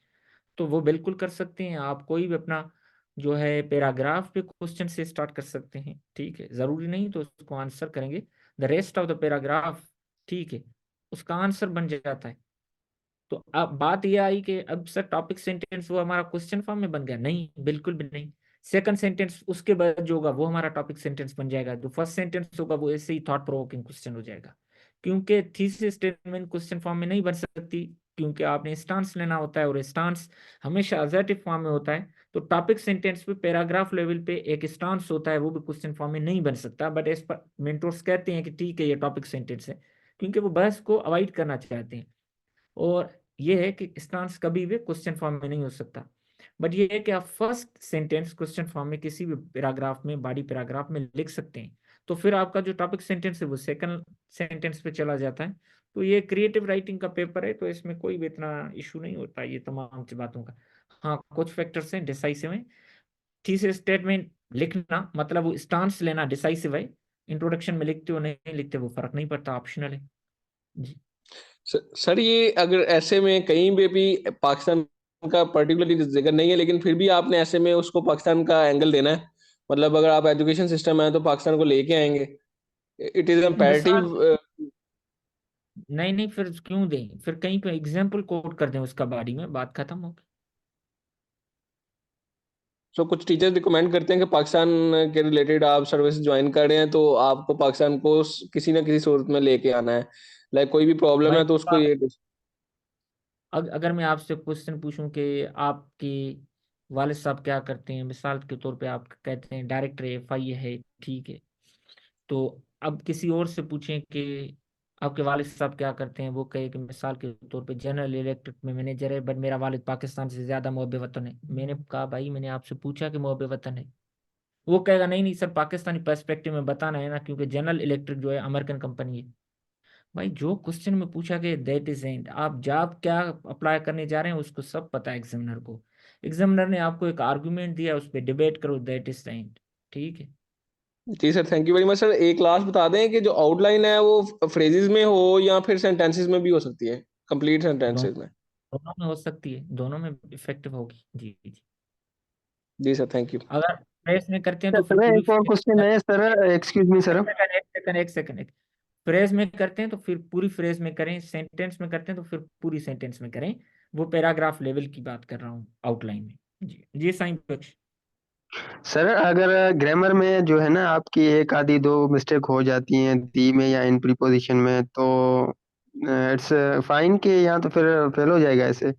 तो वो बिल्कुल कर सकते हैं आप, कोई भी अपना जो है पैराग्राफ पे क्वेश्चन से स्टार्ट कर सकते हैं, ठीक है, जरूरी नहीं तो उसको आंसर करेंगे, the rest of the paragraph, ठीक है, उसका आंसर बन जाता है। तो अब बात यह आई कि अब सर टॉपिक सेंटेंस वो हमारा क्वेश्चन फॉर्म में बन गया, नहीं बिल्कुल भी नहीं। सेकंड सेंटेंस उसके बाद जो होगा वो हमारा टॉपिक सेंटेंस बन जाएगा, जो फर्स्ट सेंटेंस होगा वो ऐसे ही थॉट प्रोवोकिंग क्वेश्चन हो जाएगा, क्योंकि थीसिस स्टेटमेंट क्वेश्चन फॉर्म में नहीं बन सकती, क्योंकि आपने स्टांस लेना होता है और स्टांस हमेशा असर्टिव फॉर्म में होता है। तो टॉपिक सेंटेंस पे पैराग्राफ लेवल पे एक स्टांस होता है, वो भी क्वेश्चन फॉर्म में नहीं बन सकता, बट इस पर मेंटोर्स कहते हैं कि ठीक है ये टॉपिक सेंटेंस है, क्योंकि वो बहस को अवॉइड करना चाहते हैं। और ये है कि स्टांस कभी भी क्वेश्चन फॉर्म में नहीं हो सकता। बट ये है कि आप फर्स्ट सेंटेंस क्वेश्चन फॉर्म में किसी भी पैराग्राफ में, बॉडी पैराग्राफ में लिख सकते हैं, तो फिर आपका जो टॉपिक सेंटेंस है वो सेकंड सेंटेंस पे चला जाता है। तो ये क्रिएटिव राइटिंग का पेपर है, तो इसमें कोई भी इतना इशू नहीं होता ये तमाम बातों का। हाँ, कुछ फैक्टर्स हैं डिसाइसिव हैं। थीसिस स्टेटमेंट लिखना मतलब वो स्टांस लेना डिसाइसिव है। इंट्रोडक्शन में लिखते हो नहीं लिखते वो फर्क नहीं पड़ता, ऑप्शनल है जी। सर ये अगर ऐसे में कहीं पे भी पाकिस्तान का पर्टिकुलरली जिक्र नहीं है, लेकिन फिर भी आपने ऐसे में उसको पाकिस्तान का एंगल देना है, मतलब अगर आप एजुकेशन सिस्टम है तो पाकिस्तान को लेके आएंगे, इट इज मिसाल इम्पेरेटिव। नहीं नहीं, फिर क्यों दें, फिर कहीं पे एग्जाम्पल कोट कर दें उसका बारी में, बात खत्म होगी। सो कुछ टीचर्स रिकमेंड करते हैं कि पाकिस्तान के रिलेटेड आप सर्विस ज्वाइन कर रहे हैं तो आपको पाकिस्तान को किसी ना किसी सूरत में लेके आना है, लाइक कोई भी प्रॉब्लम भाई है तो उसको ये अगर मैं आपसे क्वेश्चन पूछूं कि आपके वालिद साहब क्या करते हैं, मिसाल के तौर पे आप कहते हैं डायरेक्टर एफआई है, ठीक है। तो अब किसी और से पूछें कि आपके वालिद साहब क्या करते हैं, वो कहे कि मिसाल के तौर पे जनरल इलेक्ट्रिक में मैनेजर है, बट मेरा वालिद पाकिस्तान से ज्यादा मुहब्ब वतन है। मैंने कहा भाई मैंने आपसे पूछा कि मुहब्ब वतन है, वो कहेगा नहीं नहीं सर पाकिस्तानी पर्सपेक्टिव में बताना है ना, क्योंकि जनरल इलेक्ट्रिक जो है अमेरिकन कंपनी है। भाई जो क्वेश्चन में पूछा गया दैट इज एंड, आप जॉब क्या अप्लाई करने जा रहे हैं उसको सब पता है एग्जामिनर को। एग्जामिनर ने आपको एक आर्गुमेंट दिया, उस पर डिबेट करो, दैट इज द एंड, ठीक है। जी sir, thank you very much sir. एक लास्ट बता दें कि जो आउटलाइन है वो फ्रेजेस में हो या फिर सेंटेंसेस में भी हो सकती है, कंप्लीट दोनों सेंटेंसेस में। दोनों में हो सकती है, दोनों में इफेक्टिव होगी जी जी। जी सर, थैंक यू। अगर फ्रेज में करते हैं तो फिर सर पूरी एक और क्वेश्चन है सर, एक्सक्यूज मी सर। एक सेकंड फ्रेज में करते हैं तो फिर पूरी फ्रेज में करें, सेंटेंस में करते हैं तो फिर पूरी सेंटेंस में करें। वो पैराग्राफ लेवल की बात कर रहा हूँ आउटलाइन में। जी जी साईं बख्श। सर अगर ग्रामर में जो है ना आपकी एक आधी दो मिस्टेक हो जाती हैं दी में या इन प्रीपोजिशन में, तो इट्स फाइन कि यहाँ तो फिर फेल हो जाएगा ऐसे।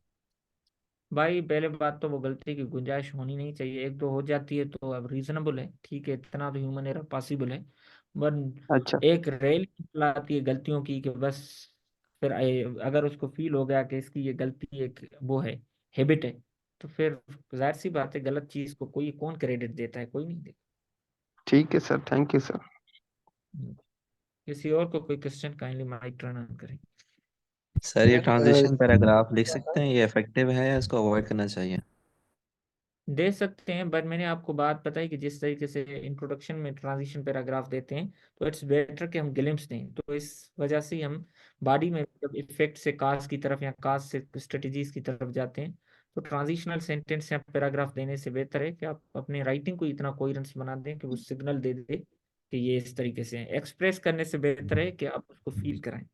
भाई पहले बात तो वो गलती की गुंजाइश होनी नहीं चाहिए, एक दो हो जाती है तो अब रीजनेबल है, ठीक है, इतना तो ह्यूमन एरर पॉसिबल है। अच्छा। बट एक रेल आती है गलतियों की कि बस फिर अगर उसको फील हो गया कि इसकी ये गलती एक वो है, हैबिट है, तो फिर जाहिर सी बात है गलत चीज को कोई कौन क्रेडिट देता है, कोई नहीं देता। ठीक है सर, थैंक यू सर। किसी और को कोई question kindly mic turn on करें। सर ये सर ट्रांजिशन पैराग्राफ लिख सकते हैं, ये इफेक्टिव है या इसको अवॉइड करना चाहिए? दे सकते हैं, बट मैंने आपको बात बताई कि जिस तरीके से इंट्रोडक्शन में ट्रांजिशन पैराग्राफ देते हैं, तो इट्स बेटर कि हम ग्लिम्स दें, तो इस वजह से ही हम बॉडी में जब इफेक्ट से काज की तरफ या काज से स्ट्रेटजीज की तरफ जाते हैं, तो ट्रांजिशनल सेंटेंस या पैराग्राफ देने से बेहतर है कि आप अपने राइटिंग को इतना कोहेरेंस बना दें कि वो सिग्नल दे दे कि ये इस तरीके से है। एक्सप्रेस करने से बेहतर है कि आप उसको फील कराएं।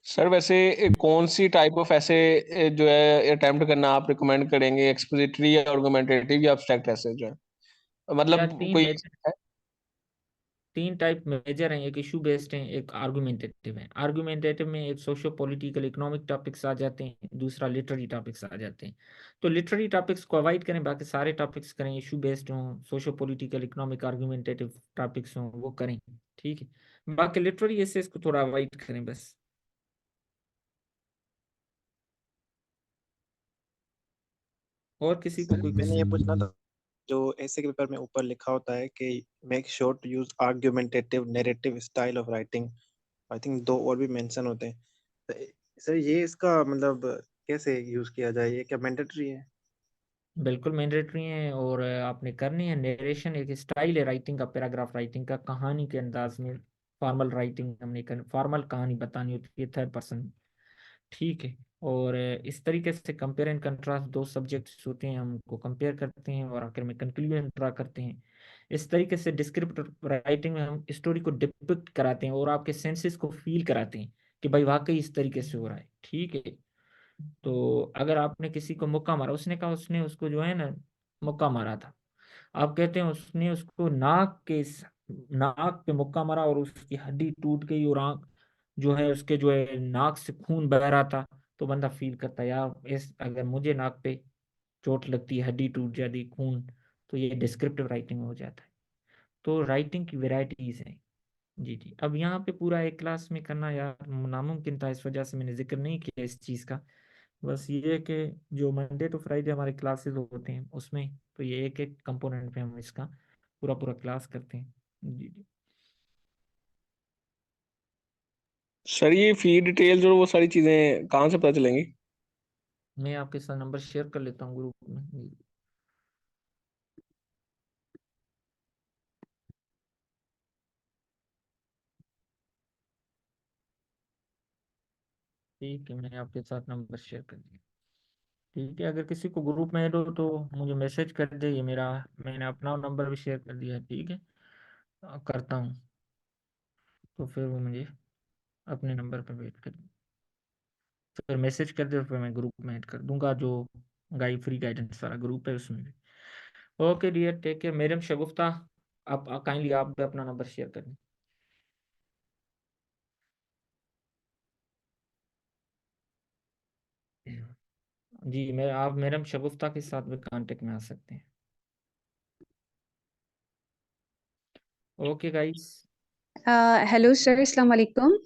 सर वैसे कौन सी टाइप ऑफ ऐसे जो है अटेम्प्ट करना आप रिकमेंड करेंगे, एक्सपोजिटरी या आर्गुमेंटेटिव या अब्स्ट्रैक्ट ऐसे जो है, या मतलब कोई तीन टाइप मेजर हैं, एक इशू बेस्ड हैं, एक आर्गुमेंटेटिव है। आर्गुमेंटेटिव में एक सोशो पॉलिटिकल इकोनॉमिक टॉपिक्स आ जाते हैं, दूसरा लिटरेरी टॉपिक्स आ जाते हैं। तो लिटरेरी टॉपिक्स को अवॉइड करें, बाकी सारे टॉपिक्स करें, इशू बेस्ड हों, socio political economic argumentative topics हों वो करें, ठीक है। बाकी लिटरेरी ऐसे इसको थोड़ा अवॉइड करें बस। और किसी को सर कोई मैंने ये क्वेश्चन? पूछना था, जो ऐसे के पेपर में ऊपर लिखा होता है कि make sure to use argumentative narrative style of writing, I think दो और भी मेंशन होते हैं। सर ये इसका मतलब कैसे यूज किया जाए, ये क्या मैंडेटरी है? बिल्कुल मैंडेटरी है, और आपने करनी है। नरेशन एक स्टाइल है राइटिंग का, पैराग्राफ राइटिंग का, कहानी के अंदाज में फॉर्मल राइटिंग हमने फॉर्मल कहानी बतानी होती है थर्ड पर्सन, ठीक है। और इस तरीके से कंपेयर एंड कंट्रास्ट दो सब्जेक्ट्स होते हैं, हम उनको कंपेयर करते हैं और आखिर में कंक्लूजन ड्रा करते हैं। इस तरीके से डिस्क्रिप्टिव राइटिंग में हम स्टोरी को डिपिक्ट कराते हैं और आपके सेंसेस को फील कराते हैं कि भाई वाकई इस तरीके से हो रहा है, ठीक है। तो अगर आपने किसी को मुक्का मारा, उसने कहा उसने उसको जो है ना मुक्का मारा था, आप कहते हैं उसने उसको नाक पे मुक्का मारा और उसकी हड्डी टूट गई और आंख जो है उसके जो है नाक से खून बह रहा था, तो बंदा फील करता है यार इस अगर मुझे नाक पे चोट लगती है, हड्डी टूट जाती, खून, तो ये डिस्क्रिप्टिव राइटिंग में हो जाता है। तो राइटिंग की वेराइटीज हैं। जी जी। अब यहाँ पे पूरा एक क्लास में करना यार नामुमकिन था, इस वजह से मैंने जिक्र नहीं किया इस चीज़ का। बस ये है कि जो मंडे टू फ्राइडे हमारे क्लासेस होते हैं उसमें तो ये एक एक कंपोनेंट पे हम इसका पूरा पूरा क्लास करते हैं। जी जी। सर ये फी डिटेल्स और वो सारी चीजें कहाँ से पता चलेंगी? मैं आपके साथ नंबर शेयर कर लेता हूँ ग्रुप में। जी। ठीक है, मैंने आपके साथ नंबर शेयर कर दिया। ठीक है, अगर किसी को ग्रुप में ऐड हो तो मुझे मैसेज कर दे, ये मेरा, मैंने अपना नंबर भी शेयर कर दिया है। ठीक है, करता हूँ, तो फिर वो मुझे अपने नंबर पर वेट कर, फिर मैसेज कर दे, फिर मैं ग्रुप में ऐड कर दूंगा, जो फ्री गाइडेंस वाला ग्रुप है उसमें भी। Okay dear, take care. Madam Shagufta, आप काइंडली आप भी अपना नंबर शेयर करें। जी, मैं आप मैडम शगुफ्ता के साथ भी कांटेक्ट में आ सकते हैं। Okay guys. हेलो सर, अस्सलाम वालेकुम।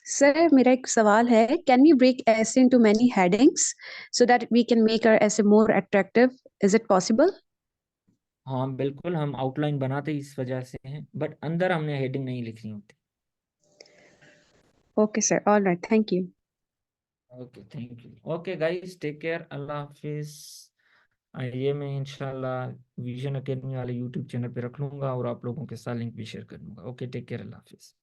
सर मेरा एक सवाल है, can we break essay into many headings so that we can make our essay more attractive? Is it possible? हाँ बिल्कुल, हम आउटलाइन बनाते ही इस वजह से हैं, बट अंदर हमने हेडिंग नहीं लिखनी होती। Okay sir, all right, thank you. Okay, thank you. Okay guys, take care, अल्लाह हाफिज। ये मैं इंशाल्लाह विजन अकेडमी वाले यूट्यूब चैनल पे रख लूंगा और आप लोगों के साथ लिंक भी शेयर कर दूंगा। ओके, टेक केयर, अल्लाह हाफिज।